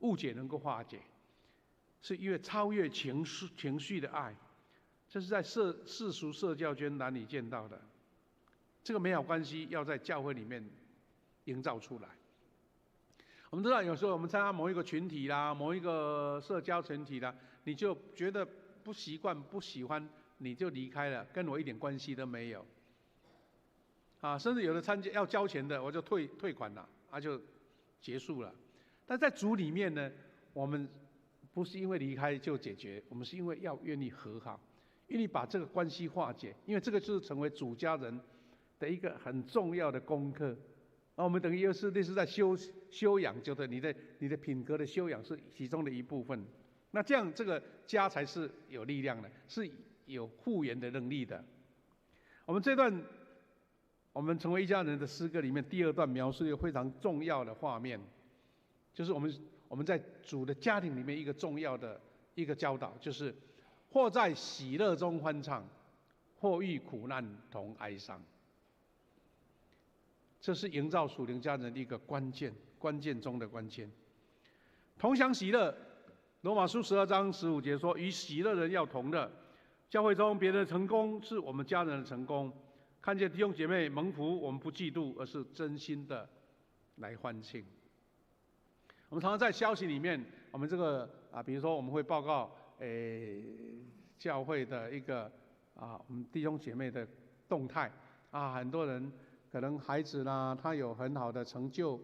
误解能够化解，是因为超越情绪的爱。这是在世俗社教圈难以见到的，这个美好关系要在教会里面营造出来。我们知道，有时候我们参加某一个群体啦，某一个社交群体啦，你就觉得不习惯、不喜欢，你就离开了，跟我一点关系都没有。甚至有的参加要交钱的，我就退款了，就结束了。但在主里面呢，我们不是因为离开就解决，我们是因为要愿意和好。愿意把这个关系化解，因为这个就是成为主家人的一个很重要的功课。我们等于又是类似在修养，就是你的品格的修养是其中的一部分。那这样这个家才是有力量的，是有复原的能力的。我们这段我们成为一家人的诗歌里面第2段描述一个非常重要的画面，就是我们在主的家庭里面一个重要的一个教导，就是或在喜乐中欢唱，或遇苦难同哀伤。这是营造属灵家人的一个关键中的关键。同享喜乐，罗马书12章15节说：“与喜乐人要同乐。”教会中别人的成功是我们家人的成功，看见弟兄姐妹蒙福，我们不嫉妒，而是真心的来欢庆。我们常常在消息里面，我们这个比如说我们会报告教会的一个我们弟兄姐妹的动态很多人可能孩子啦，他有很好的成就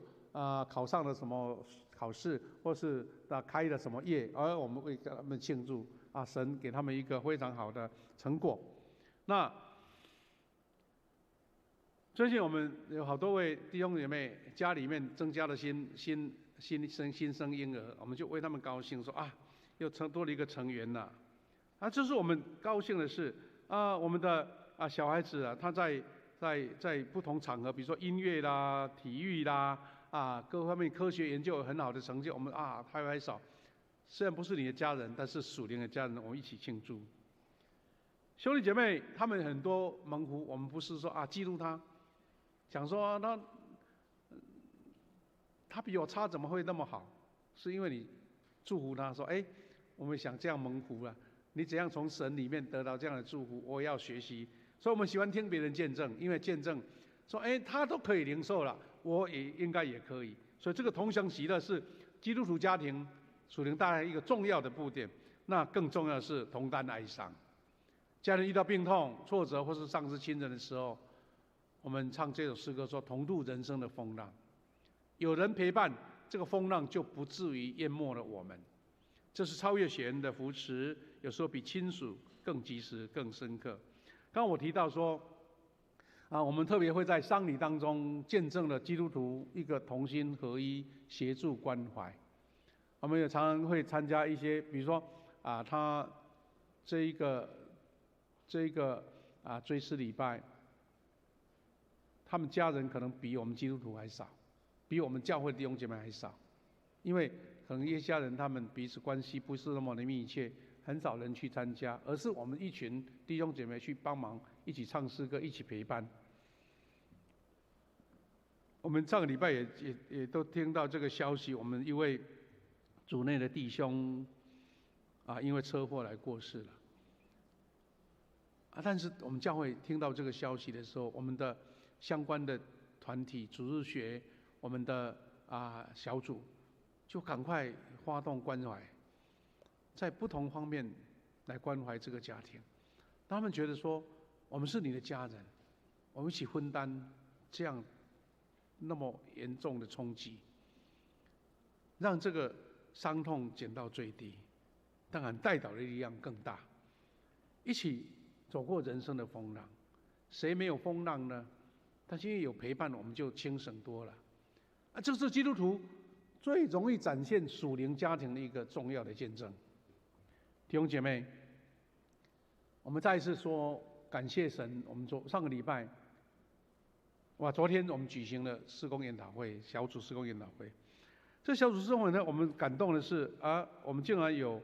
考上了什么考试，或是开了什么业，而我们会给他们庆祝神给他们一个非常好的成果。那最近我们有好多位弟兄姐妹家里面增加了新生婴儿，我们就为他们高兴，说又多了一个成员了。这是我们高兴的事我们的小孩子他在不同场合，比如说音乐啦、体育啦各方面科学研究有很好的成就，我们拍手。虽然不是你的家人，但是属灵的家人，我们一起庆祝。兄弟姐妹，他们很多蒙福，我们不是说嫉妒他，想说他比我差，怎么会那么好？是因为你祝福他说，我们想这样蒙福了，你怎样从神里面得到这样的祝福，我也要学习。所以我们喜欢听别人见证，因为见证说，他都可以领受了，我也应该也可以。所以这个同享喜乐是基督徒家庭属灵带来一个重要的布点。那更重要的是同担哀伤。家人遇到病痛、挫折或是丧失亲人的时候，我们唱这首诗歌说：同度人生的风浪，有人陪伴，这个风浪就不至于淹没了我们。这是超越血缘的扶持，有时候比亲属更及时、更深刻。刚刚我提到说，我们特别会在丧礼当中见证了基督徒一个同心合一、协助关怀。我们也常常会参加一些，比如说他这一个追思礼拜，他们家人可能比我们基督徒还少，比我们教会弟兄姐妹还少，因为可能一些家人他们彼此关系不是那么的密切，很少人去参加，而是我们一群弟兄姐妹去帮忙，一起唱诗歌，一起陪伴。我们上个礼拜也都听到这个消息，我们一位主内的弟兄因为车祸来过世了。但是我们教会听到这个消息的时候，我们的相关的团体、主日学、我们的小组，就赶快发动关怀，在不同方面来关怀这个家庭。他们觉得说，我们是你的家人，我们一起分担这样那么严重的冲击，让这个伤痛减到最低，当然代祷的力量更大，一起走过人生的风浪。谁没有风浪呢？但是因为有陪伴，我们就轻省多了。这是基督徒最容易展现属灵家庭的一个重要的见证。弟兄姐妹，我们再一次说感谢神。我们上个礼拜，昨天我们举行了事工研讨会，小组事工研讨会。这小组事工呢，我们感动的是我们竟然有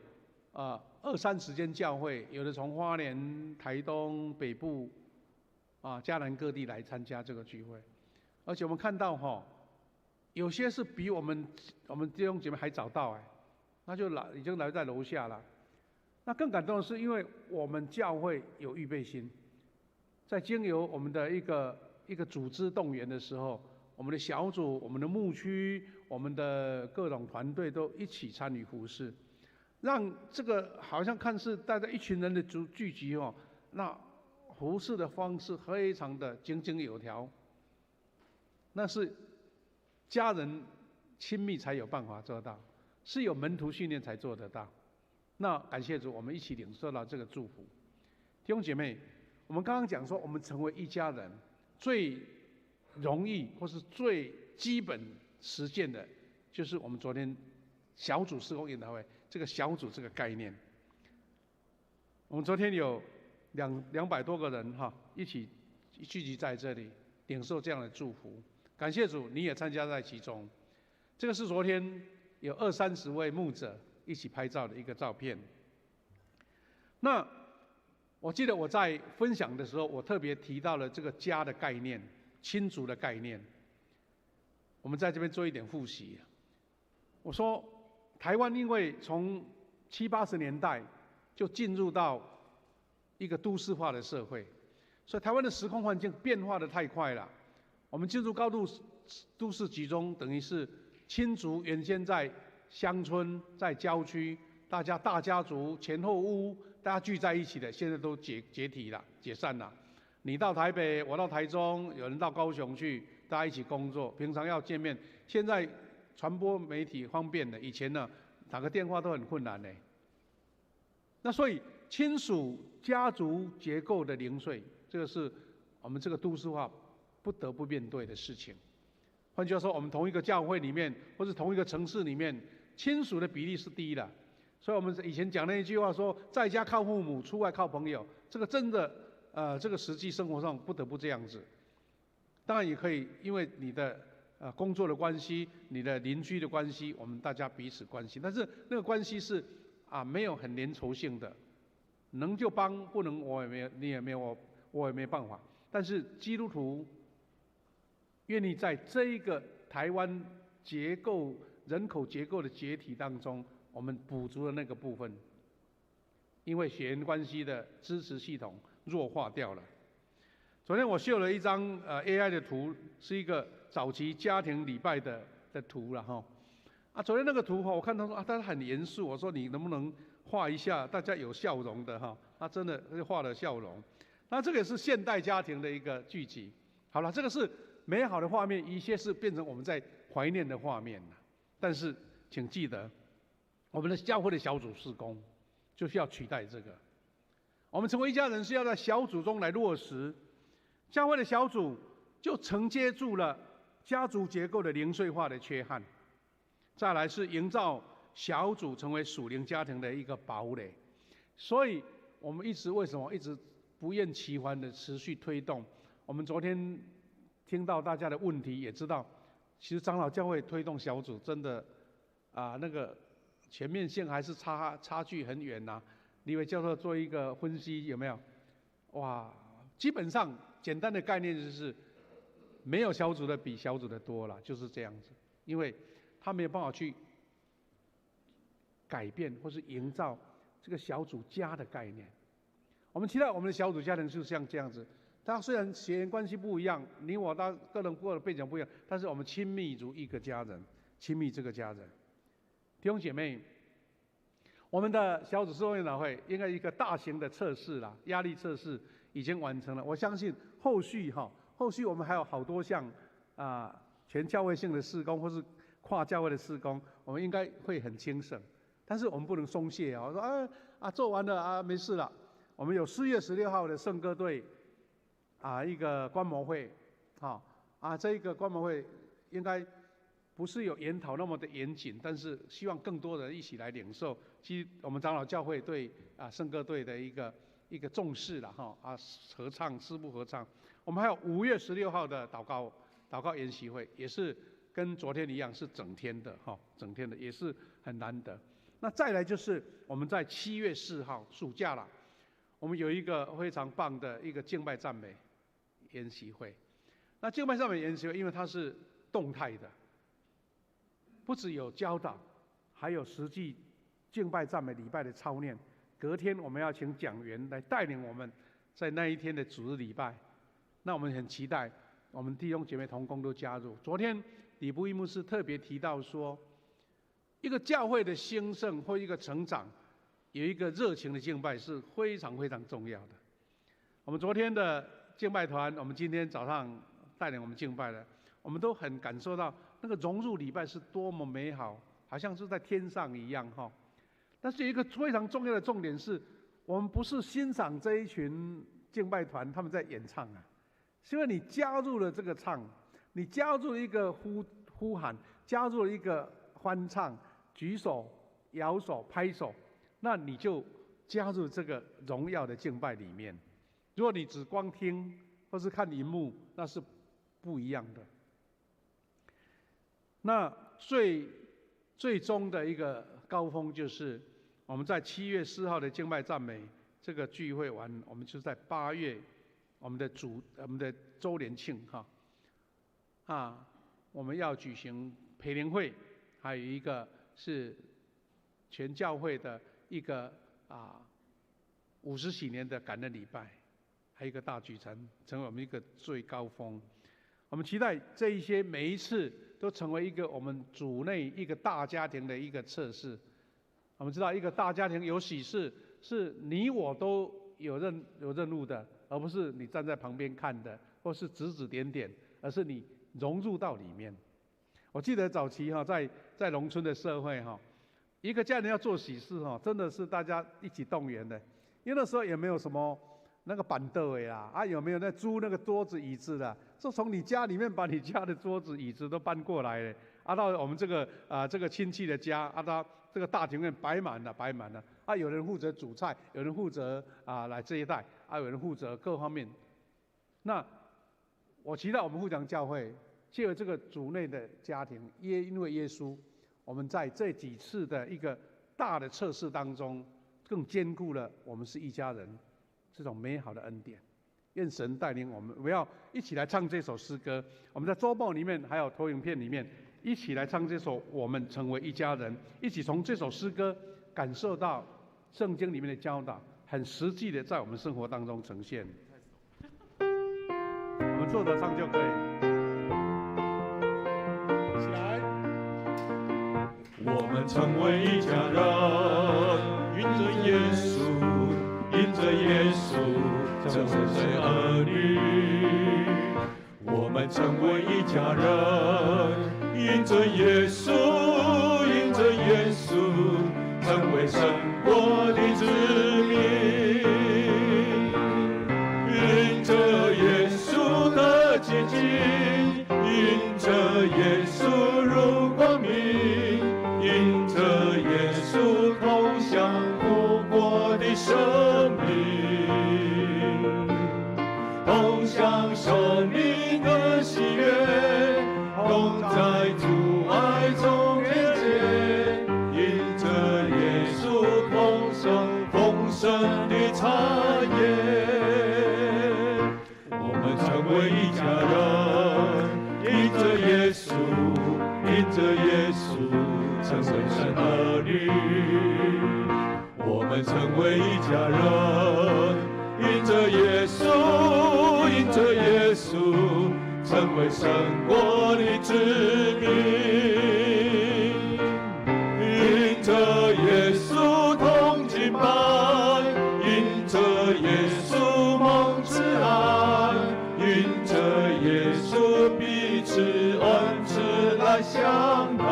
20-30间教会，有的从花莲、台东、北部嘉南各地来参加这个聚会，而且我们看到有些是比我们弟兄姐妹还早到那就已经来在楼下了。那更感动的是，因为我们教会有预备心，在经由我们的一个组织动员的时候，我们的小组、我们的牧区、我们的各种团队都一起参与服事，让这个好像看似大家一群人的聚集那服事的方式非常的井井有条，那是家人亲密才有办法做到，是有门徒训练才做得到。那感谢主，我们一起领受到这个祝福。弟兄姐妹，我们刚刚讲说，我们成为一家人，最容易或是最基本实践的，就是我们昨天小组事工研讨会这个小组这个概念。我们昨天有200多个人一起聚集在这里，领受这样的祝福。感谢主，你也参加在其中。这个是昨天有20-30位牧者一起拍照的一个照片。那我记得我在分享的时候，我特别提到了这个家的概念、亲族的概念。我们在这边做一点复习。我说，台湾因为从70-80年代就进入到一个都市化的社会，所以台湾的时空环境变化得太快了。我们进入高度都市集中，等于是亲族原先在乡村、在郊区，大家大家族前后屋，大家聚在一起的，现在都解体了、解散了。你到台北，我到台中，有人到高雄去，大家一起工作，平常要见面。现在传播媒体方便了，以前呢打个电话都很困难呢。那所以亲属家族结构的零碎，这个是我们这个都市化不得不面对的事情。换句话说，我们同一个教会里面，或是同一个城市里面，亲属的比例是低的。所以我们以前讲那一句话说，在家靠父母，出外靠朋友，这个真的这个实际生活上不得不这样子。当然也可以，因为你的工作的关系，你的邻居的关系，我们大家彼此关心，但是那个关系是没有很粘稠性的，能就帮，不能我也没有，你也没有，我也没办法。但是基督徒愿意在这一个台湾人口结构的解体当中，我们补足了那个部分，因为血缘关系的支持系统弱化掉了。昨天我秀了一张AI 的图，是一个早期家庭礼拜的图了哈。昨天那个图我看他说大家很严肃，我说你能不能画一下大家有笑容的哈？他真的画了笑容。那这个也是现代家庭的一个聚集。好了，这个是美好的画面，一些是变成我们在怀念的画面了。但是请记得，我们的教会的小组事工就是要取代这个。我们成为一家人是要在小组中来落实。教会的小组就承接住了家族结构的零碎化的缺憾。再来是营造小组成为属灵家庭的一个堡垒。所以我们为什么一直不厌其烦的持续推动？我们昨天听到大家的问题，也知道其实长老教会推动小组真的那个全面性还是差距很远呐。李伟教授做一个分析，有没有？哇，基本上简单的概念就是没有小组的比小组的多了，就是这样子。因为他没有办法去改变或是营造这个小组家的概念。我们期待我们的小组家庭就像这样子，大家虽然血缘关系不一样，你我大个人过的背景不一样，但是我们亲密如一个家人，亲密这个家人。弟兄姐妹，我们的小组事工研讨会应该一个大型的测试啦，压力测试已经完成了。我相信后续我们还有好多项全教会性的事工，或是跨教会的事工，我们应该会很轻省。但是我们不能松懈我说做完了没事了。我们有4月16号的圣歌队一个观摩会，这一个观摩会应该不是有研讨那么的严谨，但是希望更多人一起来领受。其实我们长老教会对圣歌队的一个重视了合唱诗部合唱。我们还有5月16号的祷告研习会，也是跟昨天一样是整天的整天的也是很难得。那再来就是我们在7月4号暑假了，我们有一个非常棒的一个敬拜赞美研习会。那敬拜赞美研习会因为它是动态的，不只有教导，还有实际敬拜赞美礼拜的操练。隔天我们要请讲员来带领我们在那一天的主日礼拜。那我们很期待我们弟兄姐妹同工都加入。昨天李布义牧师特别提到说，一个教会的兴盛或一个成长，有一个热情的敬拜是非常非常重要的。我们昨天的敬拜团，我们今天早上带领我们敬拜的，我们都很感受到那个融入礼拜是多么美好，好像是在天上一样但是有一个非常重要的重点是，我们不是欣赏这一群敬拜团他们在演唱是因为你加入了这个唱，你加入一个呼喊，加入一个欢唱、举手、摇手、拍手，那你就加入这个荣耀的敬拜里面。如果你只光听或是看荧幕，那是不一样的。那最终的一个高峰就是我们在7月4号的敬拜赞美这个聚会完，我们就在8月我们的周年庆我们要举行培灵会，还有一个是全教会的一个50喜年的感恩礼拜，还有一个大聚餐，成为我们一个最高峰。我们期待这一些每一次都成为一个我们主内一个大家庭的一个测试。我们知道一个大家庭有喜事，是你我都有任务的，而不是你站在旁边看的，或是指指点点，而是你融入到里面。我记得早期在农村的社会一个家人要做喜事真的是大家一起动员的，因为那时候也没有什么那个板凳啦，有没有那租那个桌子椅子的？就从你家里面把你家的桌子椅子都搬过来了，到我们这个亲戚的家，到这个大庭院摆满了，有人负责煮菜，有人负责来接待，有人负责各方面。那我期待我们富强教会借由这个主内的家庭，因为耶稣，我们在这几次的一个大的测试当中，更坚固了我们是一家人这种美好的恩典。愿神带领我们，我们要一起来唱这首诗歌。我们在周报里面还有投影片里面，一起来唱这首《我们成为一家人》，一起从这首诗歌感受到圣经里面的教导，很实际的在我们生活当中呈现。我们坐着唱就可以。起来。我们成为一家人，因着耶稣，因着耶稣，成为神儿女。我们成为一家人，因着耶稣，因着耶稣，成为神国的子民。因着耶稣的洁净，因着耶稣入光明，因着耶稣同享复活的生命，同享生命的喜悦，同在主爱中连结，因着耶稣同生丰盛的产业。我们成为一家人，因着耶稣，因着耶稣，成为神儿女。我们成为一家人，因着耶稣，因着耶稣，成为神国的子民。因着耶稣同敬拜，因着耶稣蒙慈爱，因着耶稣彼此恩慈来相待。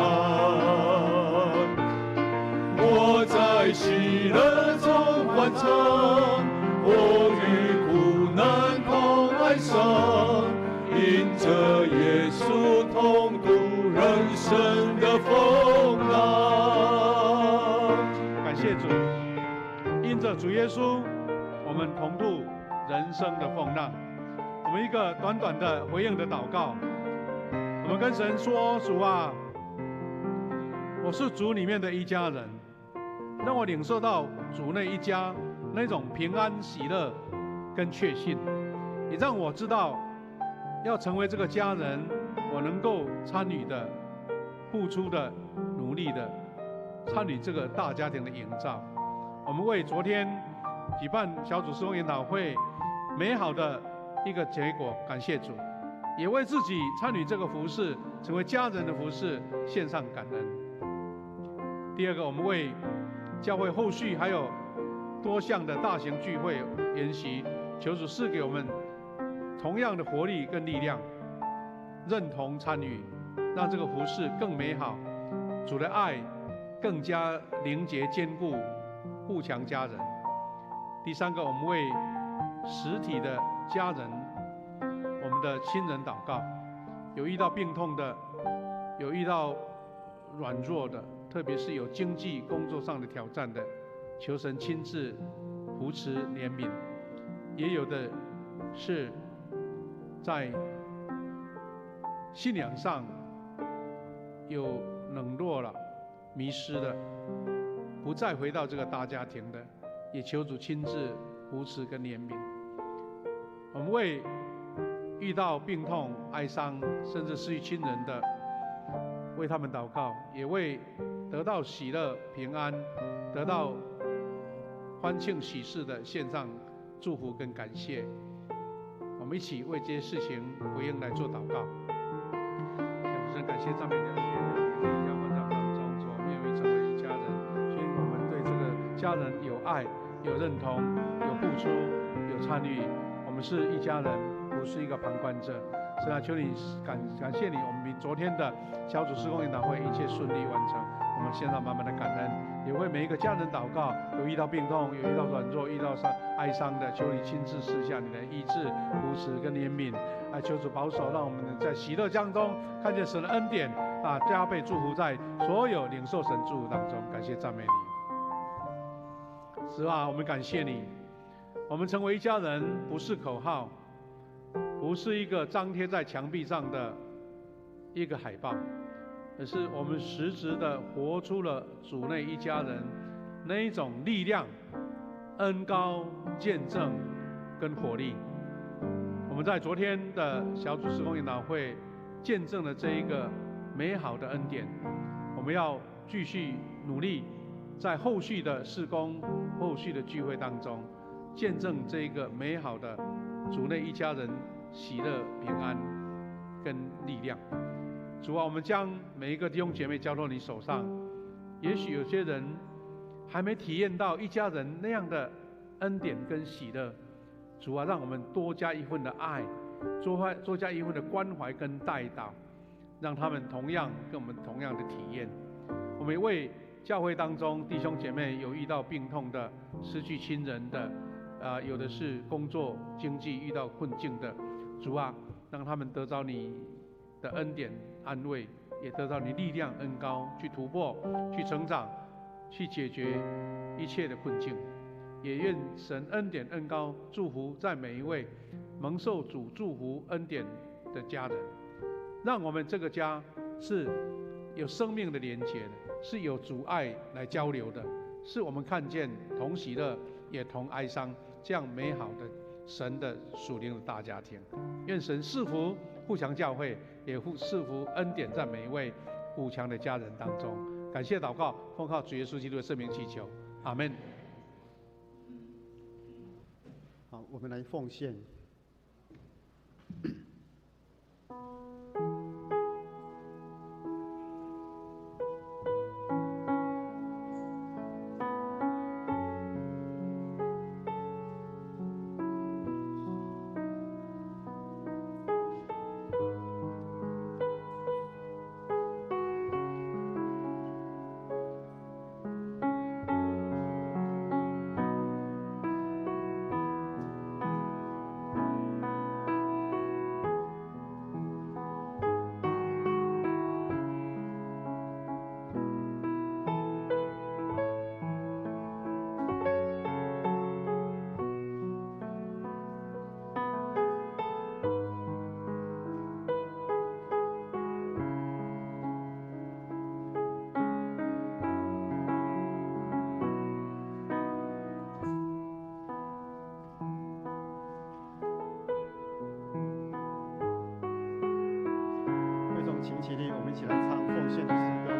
我在喜乐中欢唱，我与苦难同哀伤，因着耶稣同度人生的风浪。感谢主，因着主耶稣，我们同度人生的风浪。我们一个短短的回应的祷告，我们跟神说：主啊，我是主里面的一家人，让我领受到主内一家那种平安喜乐跟确信，也让我知道要成为这个家人，我能够参与的、付出的、努力的参与这个大家庭的营造。我们为昨天举办小组事工研讨会美好的一个结果感谢主，也为自己参与这个服事，成为家人的服事献上感恩。第二个，我们为教会后续还有多项的大型聚会研习，求主赐给我们同样的活力跟力量，认同参与，让这个服事更美好，主的爱更加凝结坚固，互强家人。第三个，我们为实体的家人，我们的亲人祷告，有遇到病痛的，有遇到软弱的，特别是有经济工作上的挑战的，求神亲自扶持怜悯；也有的是在信仰上有冷落了、迷失了，不再回到这个大家庭的，也求主亲自扶持跟怜悯。我们为遇到病痛、哀伤，甚至失去亲人的，为他们祷告，也为得到喜乐、平安、得到欢庆喜事的献上祝福跟感谢。我们一起为这些事情回应来做祷告。父神，感谢赞美你的恩典，你将我们当中所愿意成为一家人，所以我们对这个家人有爱、有认同、有付出、有参与。我们是一家人，不是一个旁观者。是啊，求你感谢你，我们比昨天的小组事工研讨会一切顺利完成。我们献上满满的感恩，也为每一个家人祷告。有遇到病痛，有遇到软弱，遇到哀伤的，求你亲自施下你的医治、扶持跟怜悯。求主保守，让我们在喜乐当中看见神的恩典加倍祝福在所有领受神祝福当中。感谢赞美你，主啊，我们感谢你。我们成为一家人，不是口号，不是一个张贴在墙壁上的一个海报，而是我们实质的活出了主内一家人那一种力量、恩膏、见证跟活力。我们在昨天的小组事工研讨会见证了这一个美好的恩典，我们要继续努力，在后续的事工、后续的聚会当中，见证这一个美好的主内一家人喜乐、平安跟力量。主啊，我们将每一个弟兄姐妹交到你手上。也许有些人还没体验到一家人那样的恩典跟喜乐，主啊，让我们多加一份的爱，多加一份的关怀跟带导，让他们同样跟我们同样的体验。我们也为教会当中弟兄姐妹有遇到病痛的、失去亲人的，有的是工作经济遇到困境的，主啊，让他们得着你的恩典安慰，也得到你力量恩膏，去突破、去成长、去解决一切的困境。也愿神恩典恩膏祝福在每一位蒙受主祝福恩典的家人，让我们这个家是有生命的连结的，是有主爱来交流的，是我们看见同喜乐也同哀伤这样美好的神的属灵的大家庭。愿神赐福富强教会，也赐福恩典在每一位富强的家人当中。感谢祷告，奉靠主耶稣基督的圣名祈求，阿们。好，我们来奉献。请起立，我们一起来唱奉献的诗歌。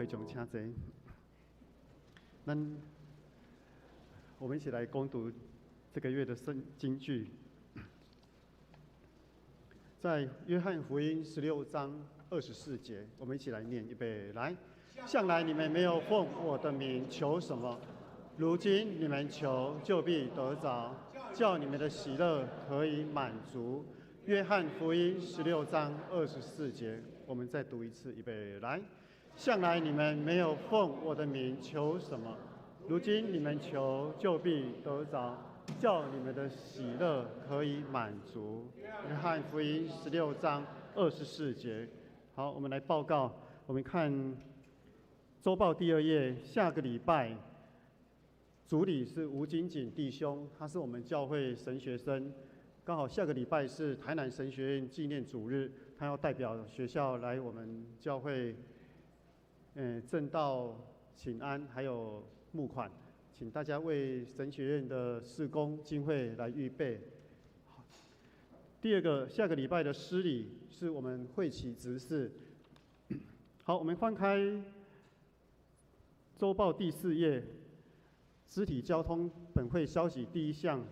会众请坐。我们一起来攻读这个月的圣经句，在约翰福音16章24节，我们一起来念，预备来。向来你们没有奉我的名求什么，如今你们求就必得着，叫你们的喜乐可以满足。约翰福音16章24节，我们再读一次，预备来。向来你们没有奉我的名求什么，如今你们求就必得着，叫你们的喜乐可以满足。约翰福音16章24节。好，我们来报告。我们看周报第2页，下个礼拜主理是吴金锦弟兄，他是我们教会神学生。刚好下个礼拜是台南神学院纪念主日，他要代表学校来我们教会，正道请安，还有募款，请大家为神学院的事工经费来预备。第二个，下个礼拜的诗礼是我们会期执事。好，我们翻开周报第4页，肢体交通本会消息第1项。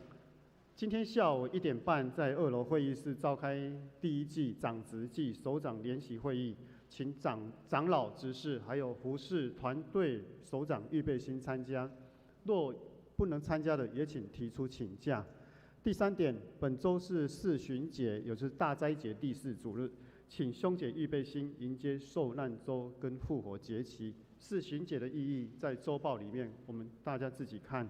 今天下午1点半在2楼会议室召开第1季长职暨首长联席会议，请长老、执事还有服事团队首长预备心参加，若不能参加的也请提出请假。第3点，本周是4旬节，也就是大斋节第4主日，请兄姐预备心迎接受难周跟复活节期。4旬节的意义在周报里面，我们大家自己看。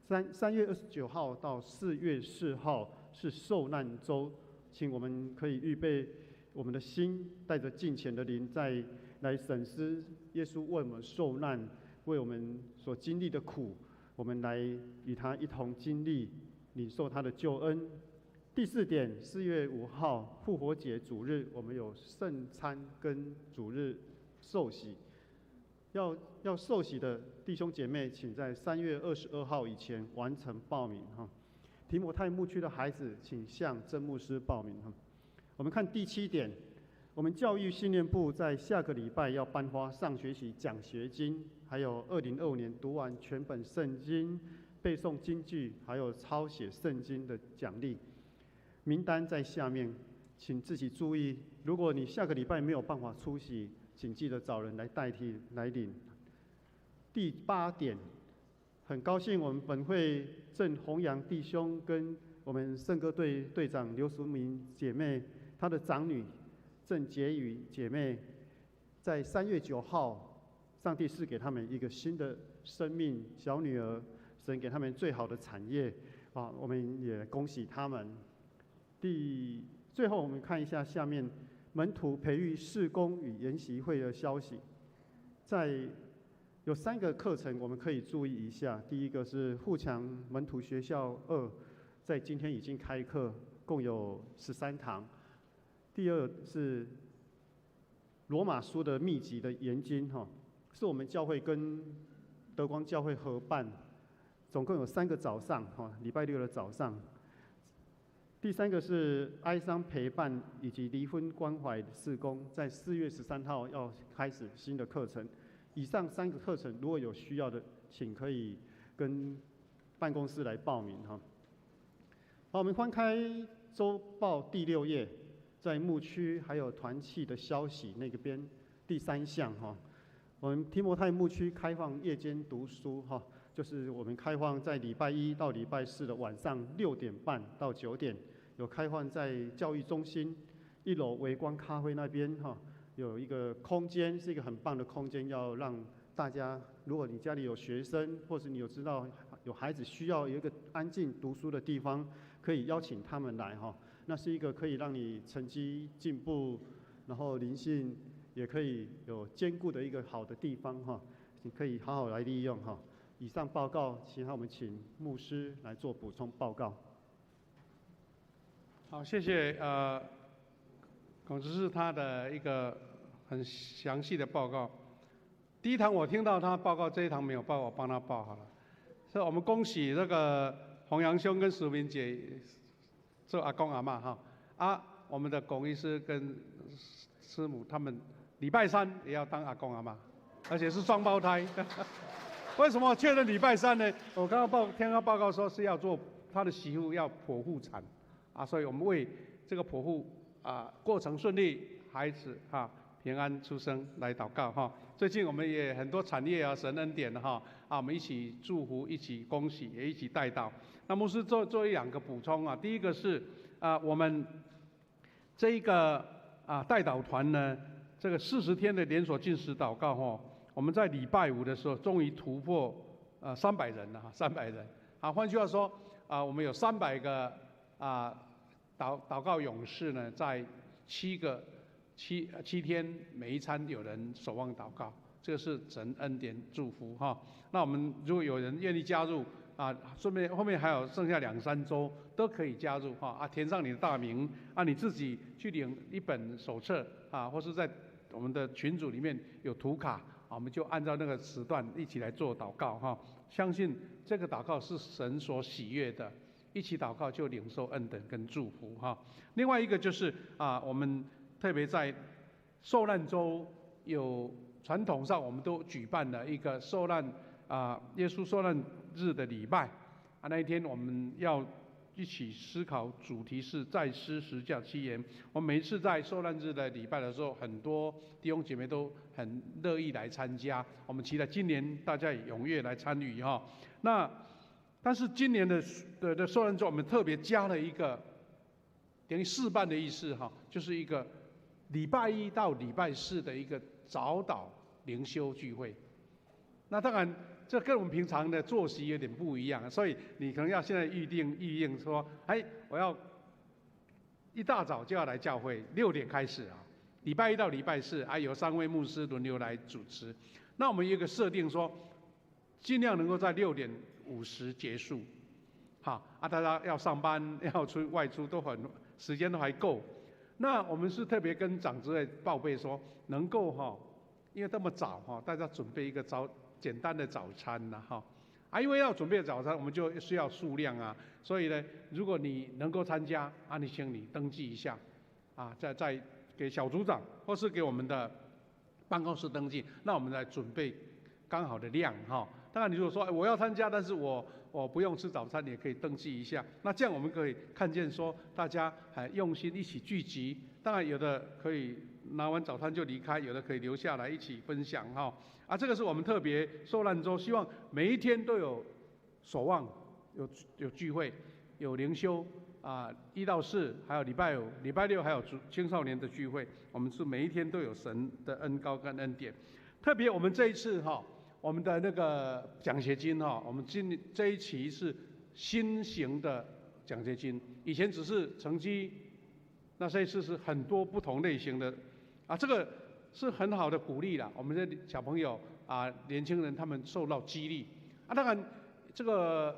3月29号到4月4号是受难周，请我们可以预备我们的心，带着敬虔的灵，再来审思耶稣为我们受难，为我们所经历的苦，我们来与他一同经历，领受他的救恩。第4点，4月5号复活节主日，我们有圣餐跟主日受洗。要受洗的弟兄姐妹，请在3月22号以前完成报名哈。提摩太牧区的孩子，请向曾牧师报名哈。我们看第7点，我们教育训练部在下个礼拜要颁发上学期奖学金，还有2025年读完全本圣经、背诵金句，还有抄写圣经的奖励。名单在下面，请自己注意。如果你下个礼拜没有办法出席，请记得找人来代替来领。第8点，很高兴我们本会郑弘扬弟兄跟我们圣歌队队长刘淑明姐妹，她的长女郑洁宇姐妹，在3月9号，上帝赐给他们一个新的生命，小女儿，神给他们最好的产业啊，我们也恭喜他们。最后我们看一下下面门徒培育事工与研习会的消息，有3个课程我们可以注意一下。第一个是富强门徒学校2，在今天已经开课，共有13堂。第2是罗马书的秘籍的研经哈，是我们教会跟德光教会合办，总共有3个早上哈，礼拜6的早上。第3个是哀伤陪伴以及离婚关怀事工，在4月13号要开始新的课程。以上3个课程，如果有需要的，请可以跟办公室来报名哈。好，我们翻开周报第6页，在牧区还有团契的消息那个边第3项哈，我们提摩太牧区开放夜间读书哈，就是我们开放在礼拜1到礼拜4的晚上6点半到9点，有开放在教育中心1楼微光咖啡那边哈。有一个空间，是一个很棒的空间，要让大家，如果你家里有学生，或是你有知道有孩子需要有一个安静读书的地方，可以邀请他们来哈。那是一个可以让你成绩进步，然后灵性也可以有兼顾的一个好的地方哈。你可以好好来利用哈。以上报告，其他我们请牧师来做补充报告。好，谢谢孔执事他的一个很详细的报告。第一堂我听到他报告，这一堂没有报，我帮他报好了。所以我们恭喜那个弘扬兄跟淑明姐做阿公阿嬷哈。我们的龚医师跟师母他们礼拜3也要当阿公阿嬷。而且是双胞胎。为什么确认礼拜三呢？我刚刚天刚报告说是要做他的媳妇要剖腹产，所以我们为这个剖腹过程顺利，孩子平安出生来祷告最近我们也很多产业神恩典我们一起祝福，一起恭喜，也一起带祷。那牧师做一两个补充第一个是我们这一个带祷团呢，这个40天的连锁禁食祷告我们在礼拜5的时候终于突破300人了300人换句话说我们有300个祷告勇士呢，在7天每一餐有人守望祷告，这个是神恩典祝福那我们如果有人愿意加入顺便后面还有剩下2、3周都可以加入填上你的大名你自己去领一本手册或是在我们的群组里面有图卡我们就按照那个时段一起来做祷告相信这个祷告是神所喜悦的，一起祷告就领受恩典跟祝福另外一个就是我们特别在受难周有传统上我们都举办了一个受难耶稣受难日的礼拜那一天我们要一起思考主题是再施十架7言。我们每一次在受难日的礼拜的时候，很多弟兄姐妹都很乐意来参加。我们期待今年大家也踊跃来参与但是今年的受难周我们特别加了一个等于事办的意思就是一个礼拜1到礼拜4的一个早祷灵修聚会。那当然这跟我们平常的作息有点不一样，所以你可能要现在预定说我要一大早就要来教会，6点开始礼拜1到礼拜4由3位牧师轮流来主持。那我们有一个设定说尽量能够在6点50结束大家要上班要外出都时间都还够。那我们是特别跟长子报备说能够因为这么早大家准备一个简单的早餐因为要准备早餐我们就需要数量所以呢如果你能够参加你请你登记一下再给小组长或是给我们的办公室登记，那我们来准备刚好的量当然你如果说我要参加但是我不用吃早餐，也可以登记一下。那这样我们可以看见说大家用心一起聚集，当然有的可以拿完早餐就离开，有的可以留下来一起分享这个是我们特别受难周，希望每一天都有守望，有聚会，有灵修1到4，还有礼拜5、礼拜6还有青少年的聚会，我们是每一天都有神的恩膏跟恩典。特别我们这一次我们的那个奖学金我们这一期是新型的奖学金，以前只是成绩，那这一次是很多不同类型的这个是很好的鼓励啦。我们的小朋友年轻人他们受到激励当然这个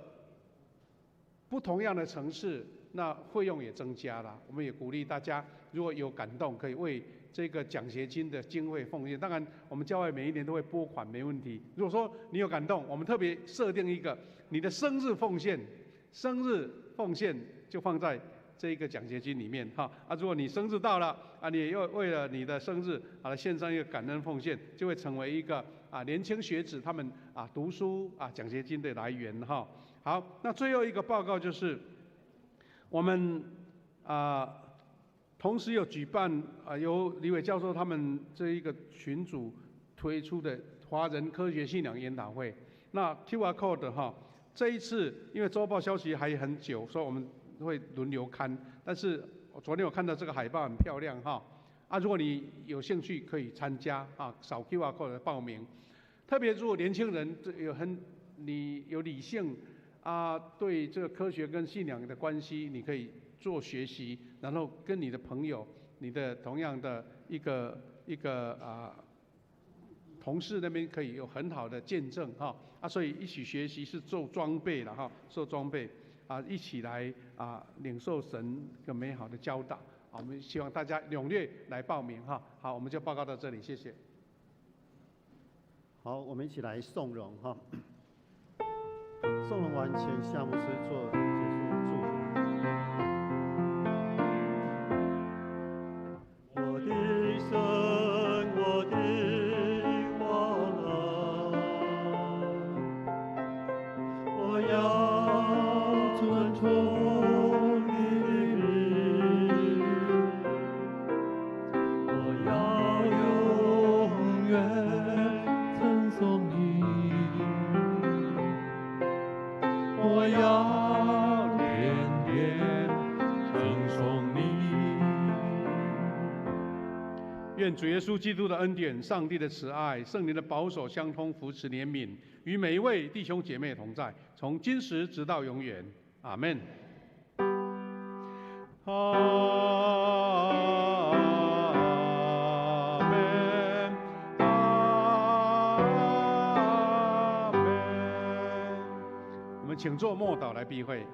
不同样的城市，那费用也增加了。我们也鼓励大家，如果有感动，可以为这个奖学金的经费奉献。当然，我们教会每一年都会拨款，没问题。如果说你有感动，我们特别设定一个你的生日奉献就放在这一个奖学金里面如果你生日到了你又为了你的生日献上一个感恩奉献，就会成为一个年轻学子他们读书奖学金的来源好，那最后一个报告就是我们同时有举办由李伟教授他们这一个群组推出的华人科学信仰研讨会。那 QR Code 这一次因为周报消息还很久，所以我们会轮流看。但是昨天我看到这个海报很漂亮如果你有兴趣可以参加扫 QR Code 报名。特别如果年轻人你有理性对这个科学跟信仰的关系，你可以做学习，然后跟你的朋友、你的同样的一个同事那边可以有很好的见证所以一起学习是做装备了做装备一起来领受神一个美好的教导我们希望大家踊跃来报名好，我们就报告到这里，谢谢。好，我们一起来颂荣颂荣完请夏牧师做结束祝福。我的神，我的王愿主耶稣基督的恩典、上帝的慈爱、圣灵的保守、相通、扶持、怜悯，与每一位弟兄姐妹同在，从今时直到永远。阿门。阿门。阿门。我们请做默祷来避会。